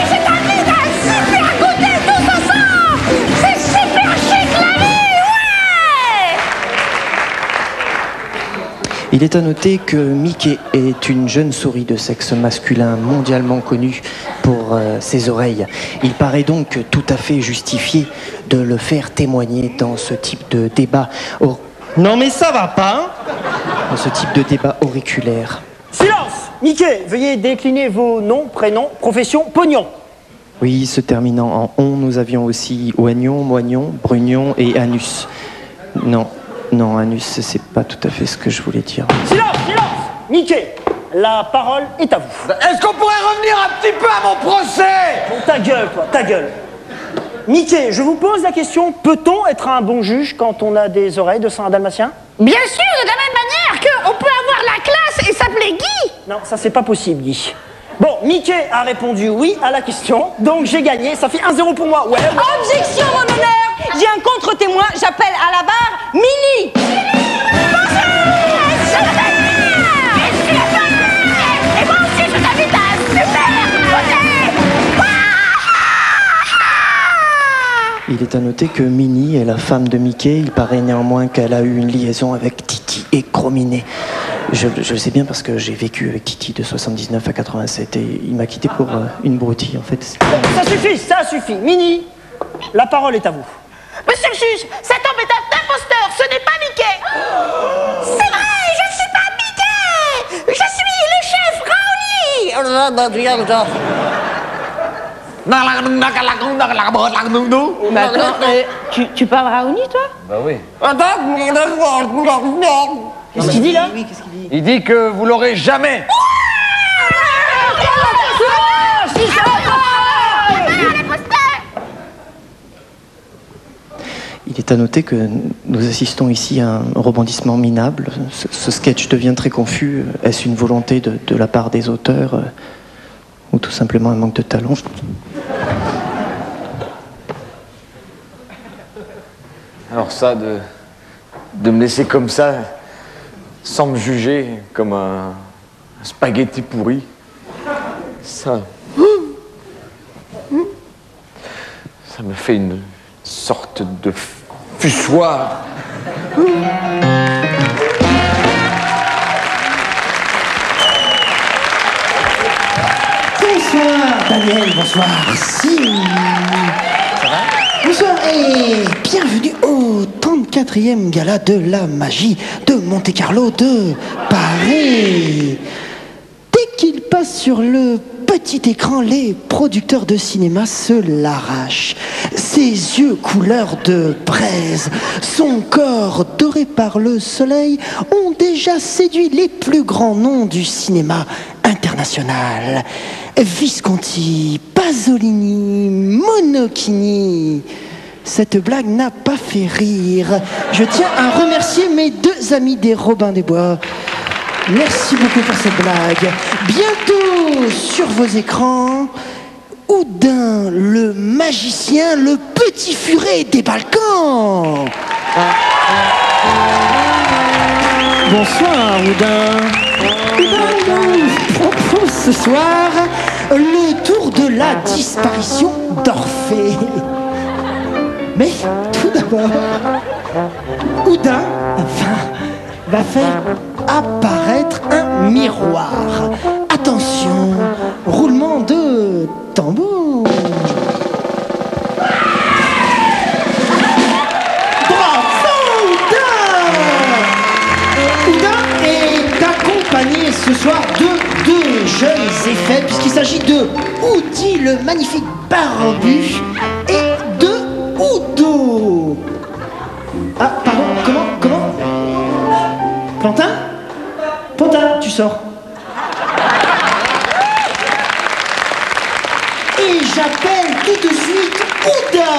c'est un méga super goûter tous ensemble! C'est super chic la vie, ouais! Il est à noter que Mickey est une jeune souris de sexe masculin mondialement connue pour ses oreilles. Il paraît donc tout à fait justifié de le faire témoigner dans ce type de débat. Non mais ça va pas, hein? Dans ce type de débat auriculaire. Silence! Mickey, veuillez décliner vos noms, prénoms, professions, pognon. Oui, se terminant en on, nous avions aussi oignon, moignon, brugnon et anus. Non, anus, c'est pas tout à fait ce que je voulais dire. Silence! Mickey, la parole est à vous. Est-ce qu'on pourrait revenir un petit peu à mon procès? Bon, ta gueule, toi, ta gueule. Mickey, je vous pose la question, peut-on être un bon juge quand on a des oreilles de 101 dalmatien? Bien sûr, de la même manière qu'on peut avoir la classe et s'appeler Guy. Non, ça c'est pas possible, Guy. Bon, Mickey a répondu oui à la question, donc j'ai gagné, ça fait 1-0 pour moi. Ouais. Objection, mon honneur! J'ai un contre-témoin, j'appelle à la barre Mini. Et moi aussi, je t'invite à un super procès. Il est à noter que Minnie est la femme de Mickey. Il paraît néanmoins qu'elle a eu une liaison avec Titi et Chrominet. Je le sais bien parce que j'ai vécu avec Titi de 79 à 87 et il m'a quitté pour une broutille en fait. Ça suffit. Minnie, la parole est à vous. Monsieur le juge, cet homme est un imposteur, ce n'est pas Mickey. C'est vrai, je suis pas Mickey! Je suis le chef Raouli! Mais attends, tu parles Raouli, toi? Bah oui. Qu'est-ce qu'il dit là? Il dit que vous l'aurez jamais. Il est à noter que nous assistons ici à un rebondissement minable. Ce sketch devient très confus. Est-ce une volonté de la part des auteurs ou tout simplement un manque de talent? Alors ça, de me laisser comme ça, sans me juger, comme un spaghetti pourri, ça me fait une sorte de fussoir. Bonsoir Daniel, bonsoir Sim. Ça va? Bonsoir et bienvenue au 34e gala de la magie de Monte-Carlo de Paris. Dès qu'il passe sur le petit écran, les producteurs de cinéma se l'arrachent. Ses yeux couleur de braise, son corps doré par le soleil ont déjà séduit les plus grands noms du cinéma international. Visconti, Pasolini, Monocchini. Cette blague n'a pas fait rire. Je tiens à remercier mes deux amis des Robins des Bois. Merci beaucoup pour cette blague. Bientôt sur vos écrans, Houdin, le magicien, le petit furet des Balkans. Bonsoir Houdin. Houdin propose ce soir le tour de la disparition d'Orphée. Mais tout d'abord, Houdin va faire apparaître un miroir. Attention, roulement de tambour. Bravo, Houdin! Houdin est accompagné ce soir de deux jeunes effets, puisqu'il s'agit de Houdi, le magnifique barbu, et de Udo. Ah, pardon, comment Plantin? Plantin, tu sors. Et j'appelle tout de suite Ouda.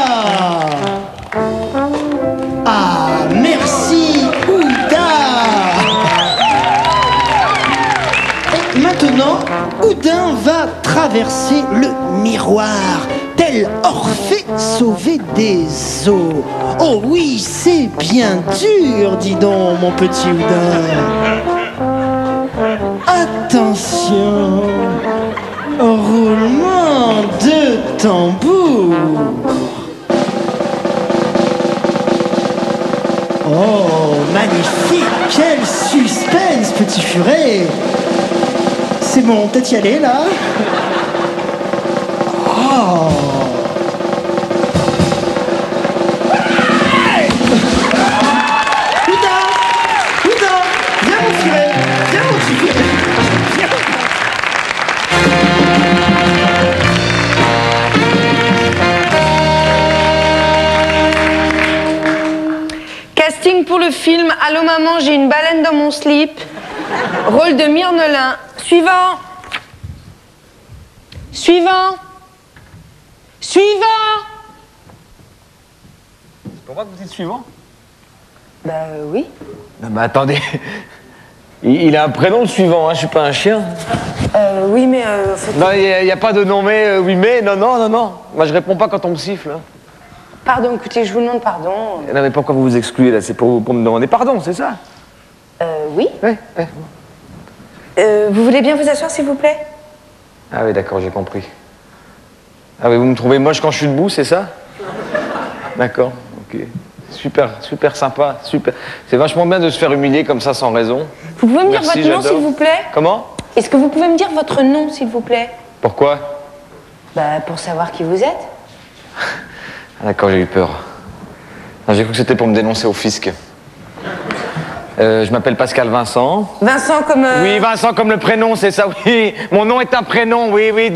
Ah, merci Ouda. Et maintenant, Houdin va traverser le miroir, tel Orphée sauvé des eaux. Oh oui, c'est bien dur, dis donc, mon petit Houdin. Attention, roulement de tambour. Oh, magnifique, quel suspense, petit furet. C'est bon, peut-être y aller, là. Oh. Casting pour le film Allô maman, j'ai une baleine dans mon slip. Rôle de Myrnelin. Suivant. Suivant. Suivant. C'est pour moi que vous dites suivant? Bah oui. Non mais attendez, il a un prénom le suivant, hein, je suis pas un chien. Oui mais... Non, il n'y a pas de non mais, oui mais, non. Moi je réponds pas quand on me siffle. Hein. Pardon, écoutez, je vous demande pardon. Non mais pourquoi vous vous excluez là? C'est pour me demander pardon, c'est ça? Oui. Ouais. Vous voulez bien vous asseoir s'il vous plaît? Ah oui d'accord, j'ai compris. Ah oui, vous me trouvez moche quand je suis debout, c'est ça? D'accord, ok. Super sympa, super. C'est vachement bien de se faire humilier comme ça sans raison. Vous pouvez me dire Merci, votre nom j'adore. s'il vous plaît? Comment? Est-ce que vous pouvez me dire votre nom s'il vous plaît? Pourquoi? Bah pour savoir qui vous êtes. Ah, d'accord, j'ai eu peur. Ah, j'ai cru que c'était pour me dénoncer au fisc. Je m'appelle Pascal Vincent. Vincent comme... Oui, Vincent comme le prénom, c'est ça, oui. Mon nom est un prénom, oui, oui.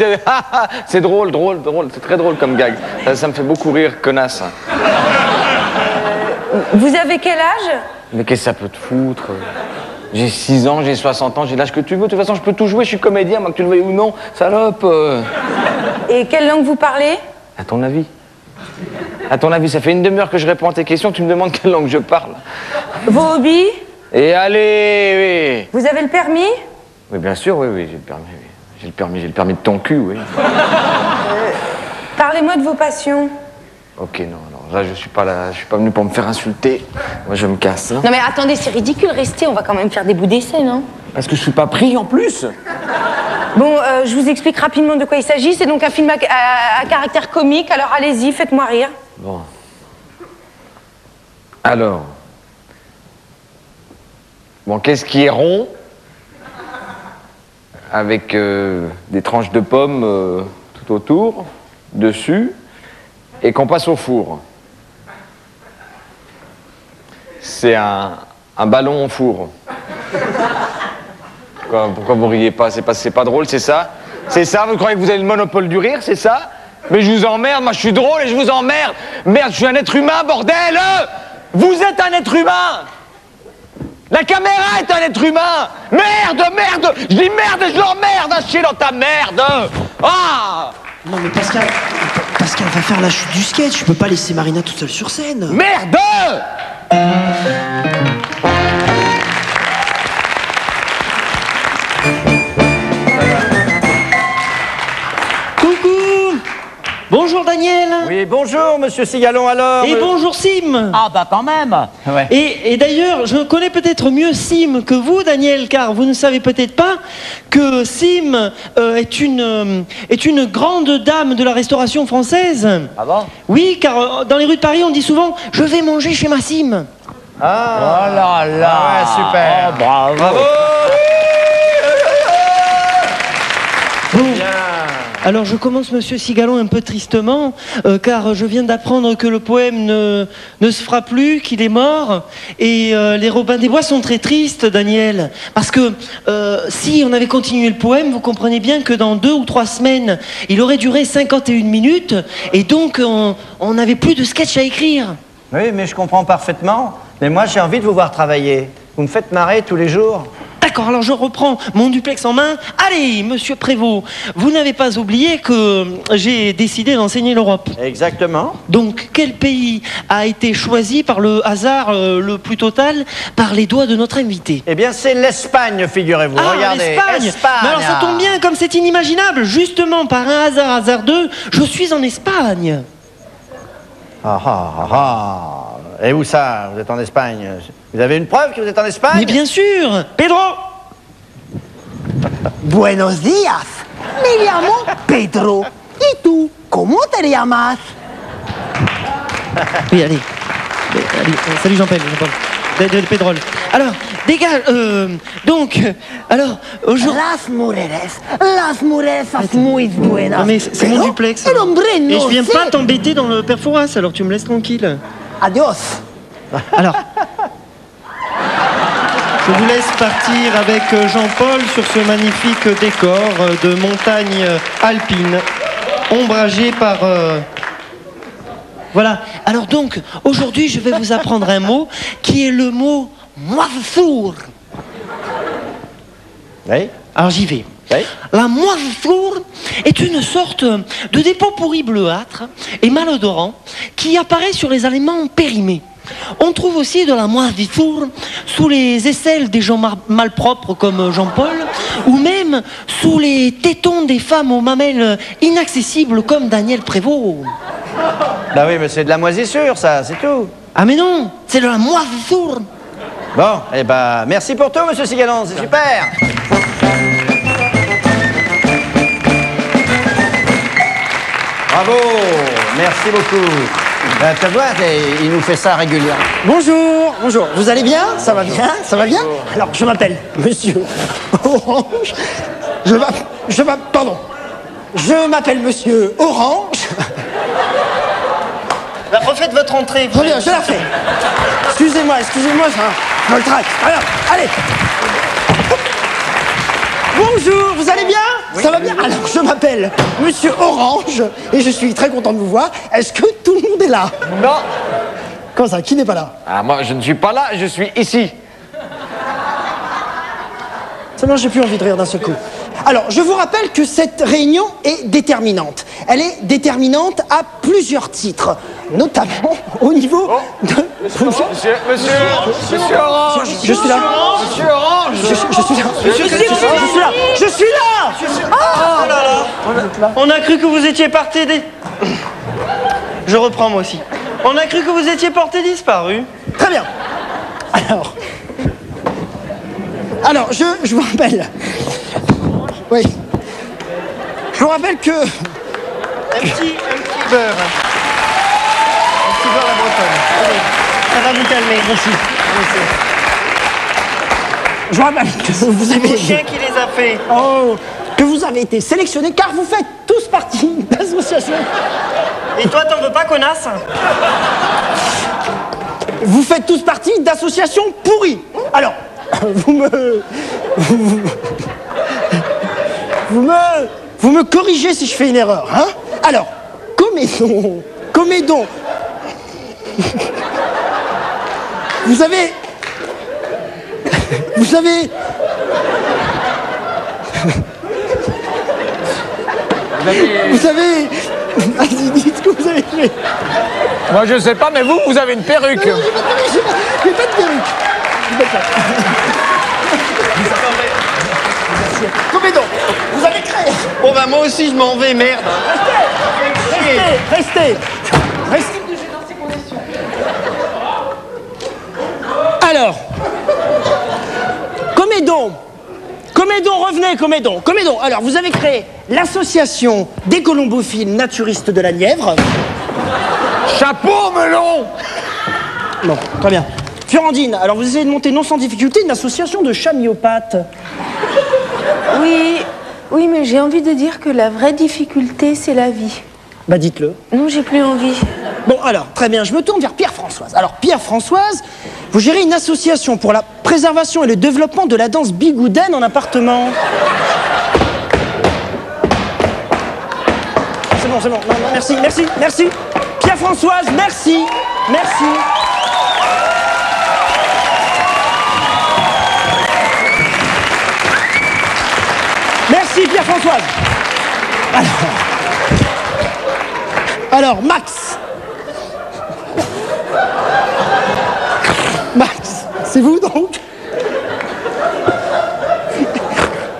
C'est drôle, c'est très drôle comme gag. Ça me fait beaucoup rire, connasse. Vous avez quel âge? Mais qu'est-ce que ça peut te foutre? J'ai 6 ans, j'ai 60 ans, j'ai l'âge que tu veux. De toute façon, je peux tout jouer, je suis comédien, moi, que tu le veuilles ou non, salope. Et quelle langue vous parlez? À ton avis? À ton avis, ça fait une demi-heure que je réponds à tes questions, tu me demandes quelle langue je parle. Vos hobbies? Et allez, oui. Vous avez le permis? Oui, bien sûr, oui, j'ai le permis, oui. J'ai le permis de ton cul, oui. Parlez-moi de vos passions. Ok, non, alors là, je suis pas venu pour me faire insulter. Moi, je me casse. Hein. Non mais attendez, c'est ridicule, restez, on va quand même faire des bouts d'essai, non? Parce que je suis pas pris en plus. Bon, je vous explique rapidement de quoi il s'agit. C'est donc un film à caractère comique, alors allez-y, faites-moi rire. Bon. Alors. Bon, qu'est-ce qui est rond avec des tranches de pommes tout autour, dessus, et qu'on passe au four? C'est un ballon au four. Pourquoi vous riez pas? C'est pas drôle, c'est ça? C'est ça? Vous croyez que vous avez le monopole du rire, c'est ça? Mais je vous emmerde, moi je suis drôle et je vous emmerde. Merde, je suis un être humain, bordel! Vous êtes un être humain! La caméra est un être humain! Merde! Je dis merde et je l'emmerde à chier dans ta merde! Ah! Non mais Pascal va faire la chute du sketch, je peux pas laisser Marina toute seule sur scène. Merde! Coucou! Bonjour Daniel. Oui, bonjour Monsieur Sigalon alors. Et bonjour Sim. Ah bah quand même. Ouais. Et d'ailleurs, je connais peut-être mieux Sim que vous, Daniel, car vous ne savez peut-être pas que Sim est une grande dame de la restauration française. Ah bon? Oui, car dans les rues de Paris, on dit souvent « Je vais manger chez ma Sim ». Ah. Oh là là. Ah ouais, super. Oh, bravo. Bravo. Bon. Alors je commence, Monsieur Sigalon, un peu tristement, car je viens d'apprendre que le poème ne se fera plus, qu'il est mort, et les Robins des Bois sont très tristes, Daniel, parce que si on avait continué le poème, vous comprenez bien que dans 2 ou 3 semaines, il aurait duré 51 minutes, et donc on n'avait plus de sketch à écrire. Oui, mais je comprends parfaitement. Mais moi, j'ai envie de vous voir travailler. Vous me faites marrer tous les jours. D'accord, alors je reprends mon duplex en main. Allez, Monsieur Prévost, vous n'avez pas oublié que j'ai décidé d'enseigner l'Europe. Exactement. Donc, quel pays a été choisi par le hasard le plus total par les doigts de notre invité? Eh bien, c'est l'Espagne, figurez-vous. Ah, Regardez. l'Espagne. Espagne. Mais alors ça tombe bien, comme c'est inimaginable. Justement, par un hasard hasardeux, je suis en Espagne. Ah ah ah ah. Et où ça? Vous êtes en Espagne? Vous avez une preuve que vous êtes en Espagne? Mais bien sûr. Pedro. Buenos días. Me llamo Pedro. ¿Y tú? ¿Cómo te llamas? Oui, allez. Salut Jean-Paul. De Pédrol. Alors, dégage. Donc, alors, aujourd'hui. Las mujeres son muy buenas. Non mais c'est mon duplex. El hombre no Et je viens sé. pas t'embêter dans le perforas, alors tu me laisses tranquille. Adios. Alors, je vous laisse partir avec Jean-Paul sur ce magnifique décor de montagne alpine, ombragé par... Voilà. Alors donc, aujourd'hui, je vais vous apprendre un mot qui est le mot moisissure. Oui. Alors j'y vais. Oui. La moisissure est une sorte de dépôt pourri bleuâtre et malodorant qui apparaît sur les aliments périmés. On trouve aussi de la moisissure sous les aisselles des gens malpropres comme Jean-Paul, ou même sous les tétons des femmes aux mamelles inaccessibles comme Daniel Prévost. Bah oui, mais c'est de la moisissure, ça, c'est tout. Ah mais non, c'est de la moisissure. Bon, eh ben, merci pour tout, Monsieur Sigalon, c'est super. Bravo, merci beaucoup. Tu vois, il nous fait ça régulièrement. Bonjour, bonjour. Vous allez bien? Ça va bien? Ça va bien? Alors, je m'appelle Monsieur Orange. Pardon. Je m'appelle Monsieur Orange. Refaites votre entrée. Très bien, je la fais. Excusez-moi ça. Je le traque. Alors, allez. Bonjour, vous allez bien? Ça va bien? Alors, je m'appelle Monsieur Orange et je suis très content de vous voir. Est-ce que tout le monde est là? Non. Comment ça? Qui n'est pas là? Ah, moi, je ne suis pas là, je suis ici. Seulement, j'ai plus envie de rire d'un seul coup. Alors, je vous rappelle que cette réunion est déterminante. Elle est déterminante à plusieurs titres, notamment au niveau de... Monsieur Orange. Je suis là. Monsieur Orange. Je suis là. Je suis là. Oh là là. On a cru que vous étiez parti des... Je reprends moi aussi. On a cru que vous étiez porté disparu. Très bien. Alors, je vous rappelle. Oui. Je vous rappelle que... Un petit beurre. Un petit beurre à bretonne. Ça va vous calmer. Merci. Je vous rappelle que vous avez... C'est mon chien qui les a fait. Oh, que vous avez été sélectionné car vous faites tous partie d'associations. Et toi, t'en veux pas, connasse? Vous faites tous partie d'associations pourries. Alors, vous me corrigez si je fais une erreur, hein? Alors, Comédon. Vous avez... Vas-y, dites ce que vous avez fait. Moi, je sais pas, mais vous avez une perruque. Non, j'ai pas de perruque. Comédon, vous avez créé. Bon bah moi aussi je m'en vais, merde. Restez. Alors, Comédon, revenez, Comédon. Alors, vous avez créé l'association des colombophiles naturistes de la Nièvre. Chapeau melon. Bon, très bien. Fiorandine, alors vous essayez de monter non sans difficulté une association de chamiopathes. Oui, mais j'ai envie de dire que la vraie difficulté, c'est la vie. Bah dites-le. Non, j'ai plus envie. Bon, alors, très bien, je me tourne vers Pierre-Françoise. Alors, Pierre-Françoise, vous gérez une association pour la préservation et le développement de la danse bigoudaine en appartement. C'est bon. Non, merci. Pierre-Françoise, merci. Merci, Pierre-Françoise. Alors, Max, c'est vous donc?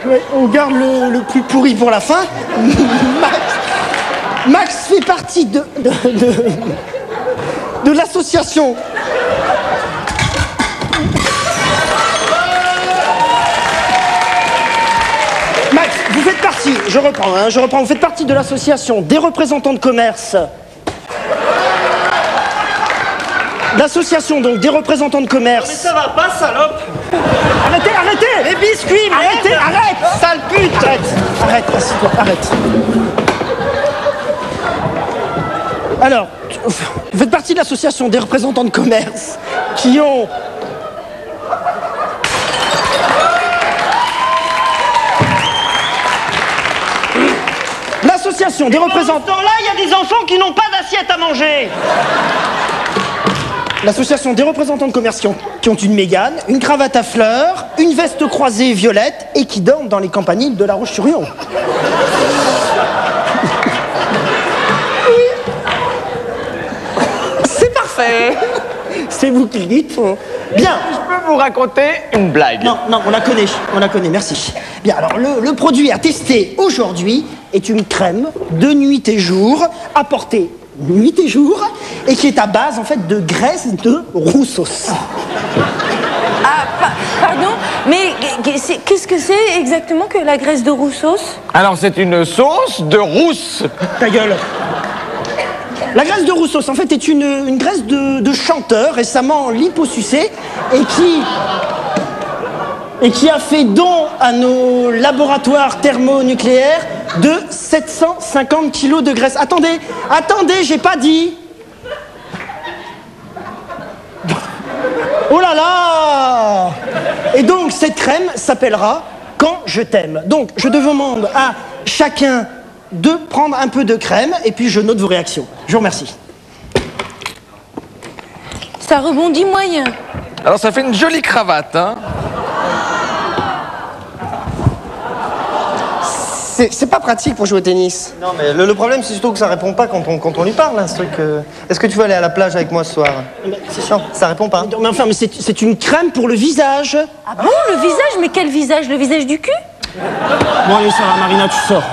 Ouais, on garde le plus pourri pour la fin. Max fait partie de l'association. Max, vous faites partie, je reprends, vous faites partie de l'association des représentants de commerce. L'association donc des représentants de commerce. Mais ça va pas, salope. Arrêtez. Les biscuits, merde. Arrête. Sale pute. Arrête, assieds-toi, arrête. Alors, vous faites partie de l'association des représentants de commerce qui ont... L'association des représentants... Là, il y a des enfants qui n'ont pas d'assiette à manger. L'association des représentants de commerce qui ont une mégane, une cravate à fleurs, une veste croisée violette et qui dorment dans les campaniles de La Roche-sur-Yon. C'est parfait. C'est vous qui le dites. Bien. Je peux vous raconter une blague. Non, on la connaît, merci. Bien, alors le produit à tester aujourd'hui est une crème de nuit et jour apportée nuit et jour et qui est à base en fait de graisse de roussos. Ah, pardon, mais qu'est-ce que c'est exactement que la graisse de roussos? Alors c'est une sauce de rousse. Ta gueule. La graisse de roussos en fait est une graisse de chanteur récemment liposucé et qui a fait don à nos laboratoires thermonucléaires de 750 kilos de graisse. Attendez, j'ai pas dit. Oh là là! Et donc, cette crème s'appellera Quand je t'aime. Donc, je demande à chacun de prendre un peu de crème et puis je note vos réactions. Je vous remercie. Ça rebondit moyen. Alors ça fait une jolie cravate, hein. C'est pas pratique pour jouer au tennis. Non, mais le problème, c'est surtout que ça répond pas quand on lui parle, hein, ce truc. Est-ce que tu veux aller à la plage avec moi ce soir? C'est chiant, ça répond pas. Mais enfin, mais c'est une crème pour le visage. Ah bon, le visage? Mais quel visage? Le visage du cul? Bon, allez, ça va, Marina, tu sors.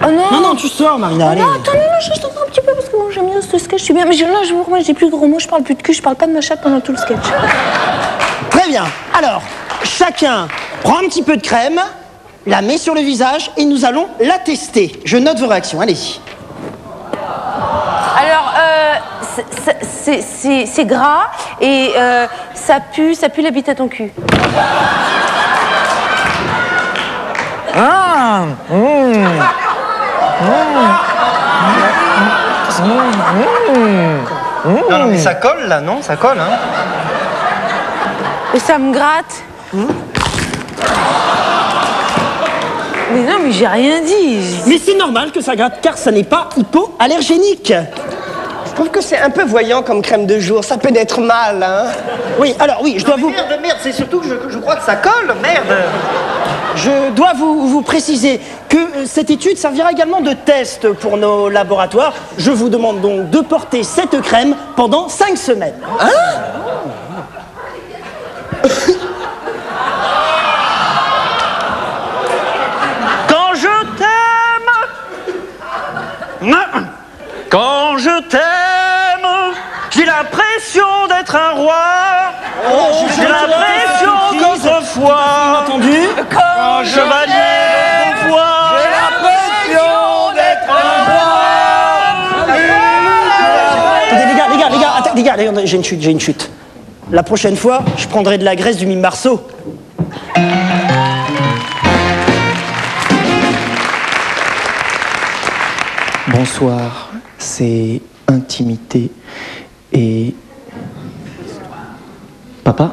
Oh non! Non, non, tu sors, Marina, allez. Non, attends, non, je reste encore un petit peu parce que bon, j'aime bien ce sketch, je suis bien. Mais là, je vous remets, j'ai plus de gros mots, je parle plus de cul, je parle pas de ma chatte pendant tout le sketch. Très bien. Alors, chacun prend un petit peu de crème, la met sur le visage et nous allons la tester. Je note vos réactions, allez-y. Alors, c'est gras et ça pue la bite à ton cul. Ah, Non, mais ça colle là, non? Ça colle, hein? Et ça me gratte. Mais non, mais j'ai rien dit. Mais c'est normal que ça gratte car ça n'est pas hypoallergénique. Je trouve que c'est un peu voyant comme crème de jour. Ça peut être mal, hein. Oui, alors oui, je dois vous... Merde, c'est surtout que je crois que ça colle, merde. Je dois vous préciser que cette étude servira également de test pour nos laboratoires. Je vous demande donc de porter cette crème pendant 5 semaines. Hein? Quand je t'aime, quand je t'aime, j'ai l'impression d'être un roi. J'ai l'impression qu'autrefois, entendu, quand chevalier de foi, j'ai l'impression d'être un roi. Attendez, les gars, j'ai une chute. La prochaine fois, je prendrai de la graisse du mime Marceau. Bonsoir, c'est intimité et... Papa?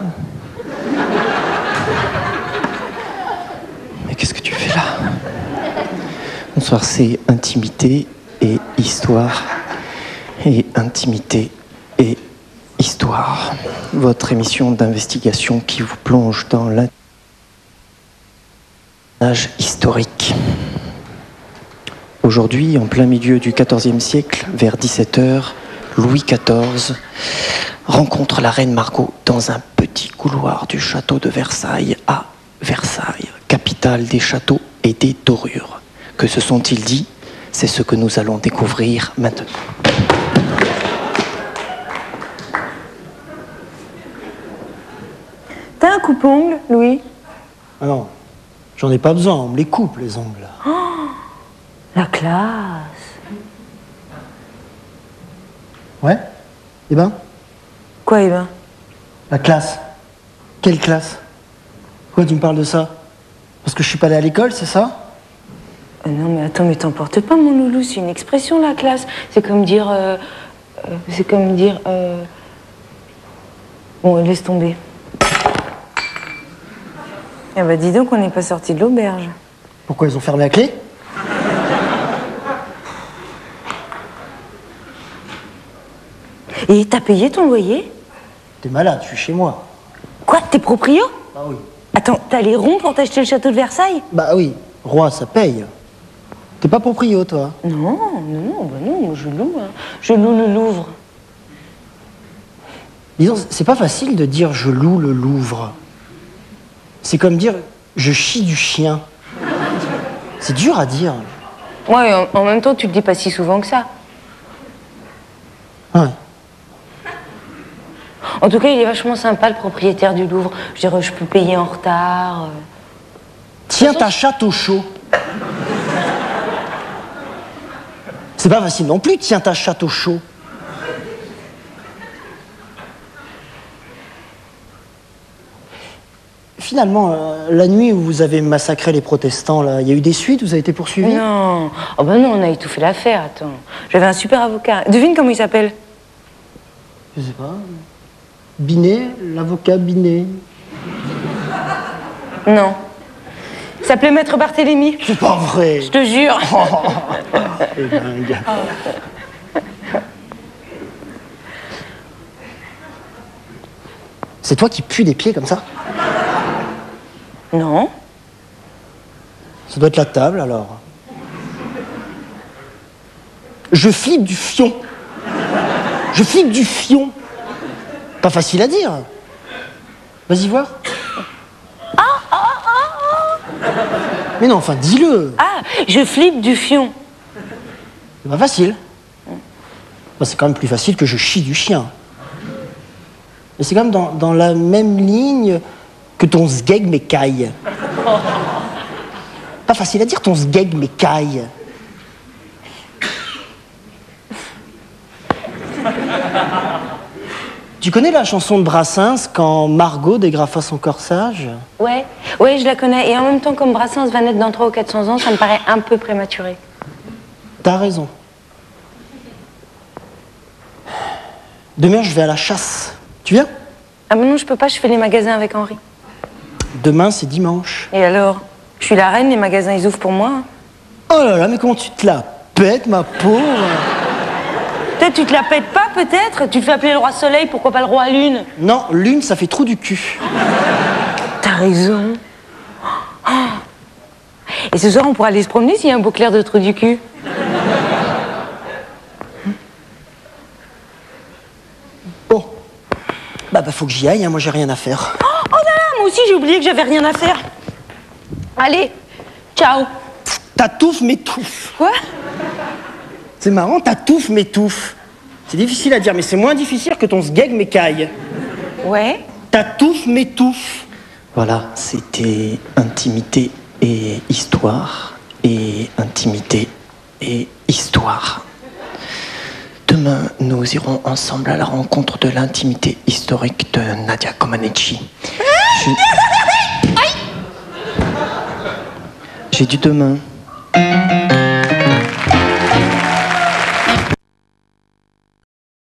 Mais qu'est-ce que tu fais là? Bonsoir, c'est intimité et histoire. Et intimité et histoire. Votre émission d'investigation qui vous plonge dans l'âge historique. Aujourd'hui, en plein milieu du XIVe siècle, vers 17h, Louis XIV rencontre la reine Margot dans un petit couloir du château de Versailles à Versailles, capitale des châteaux et des dorures. Que se sont-ils dit? C'est ce que nous allons découvrir maintenant. T'as un coupe-ongle, Louis? Ah non, j'en ai pas besoin, on me les coupe les ongles. Oh, la classe. Ouais? Eh ben? Quoi, eh ben? La classe. Quelle classe? Pourquoi tu me parles de ça? Parce que je suis pas allé à l'école, c'est ça? Non, mais attends, mais t'emportes pas, mon loulou, c'est une expression, la classe. C'est comme dire... Bon, laisse tomber. Eh ben, dis donc, on n'est pas sorti de l'auberge. Pourquoi ils ont fermé la clé? Et t'as payé ton loyer? T'es malade, je suis chez moi. Quoi, t'es proprio? Bah oui. Attends, t'as les ronds pour t'acheter le château de Versailles? Bah oui, roi, ça paye. T'es pas proprio, toi? Non, moi je loue, hein. Je loue le Louvre. Disons, c'est pas facile de dire je loue le Louvre. C'est comme dire je chie du chien. C'est dur à dire. Ouais, en même temps, tu le dis pas si souvent que ça. Ouais. En tout cas, il est vachement sympa, le propriétaire du Louvre. Je dirais, je peux payer en retard. Tiens ta chatte au chaud. C'est pas facile non plus, tiens ta chatte au chaud. Finalement, la nuit où vous avez massacré les protestants, là, il y a eu des suites? Vous avez été poursuivis? Non. Oh ben non, on a étouffé l'affaire, attends. J'avais un super avocat. Devine comment il s'appelle? Je sais pas. Binet, l'avocat Binet. Non. Il s'appelait Maître Barthélemy. C'est pas vrai. Je te jure. C'est dingue. C'est toi qui pues des pieds comme ça? Non. Ça doit être la table alors. Je flippe du fion. Je flippe du fion. Pas facile à dire. Vas-y voir. Mais non, enfin, dis-le. Ah, je flippe du fion. C'est pas facile. Bah, c'est quand même plus facile que je chie du chien. Mais c'est quand même dans la même ligne que ton sgeg m'écaille. Pas facile à dire ton sgeg m'écaille. Tu connais la chanson de Brassens quand Margot dégrafa son corsage? Ouais, je la connais. Et en même temps, comme Brassens va naître dans 300 ou 400 ans, ça me paraît un peu prématuré. T'as raison. Demain, je vais à la chasse. Tu viens? Ah mais non, je peux pas, je fais les magasins avec Henri. Demain, c'est dimanche. Et alors? Je suis la reine, les magasins, ils ouvrent pour moi. Oh là là, mais comment tu te la pètes, ma pauvre? Peut-être tu te la pètes pas, peut-être? Tu te fais appeler le roi soleil, pourquoi pas le roi lune? Non, lune, ça fait trou du cul. T'as raison. Et ce soir, on pourra aller se promener s'il y a un beau clair de trou du cul. Bon. Bah, faut que j'y aille, hein, moi j'ai rien à faire. Oh là là, moi aussi j'ai oublié que j'avais rien à faire. Allez, ciao. T'atouffe, m'étouffe. Quoi? C'est marrant, t'atouffe, m'étouffe. C'est difficile à dire, mais c'est moins difficile que ton sgeg m'écaille. Ouais. T'atouffe, m'étouffe. Voilà, c'était intimité et histoire, et intimité et histoire. Demain, nous irons ensemble à la rencontre de l'intimité historique de Nadia Comaneci. J'ai dit demain.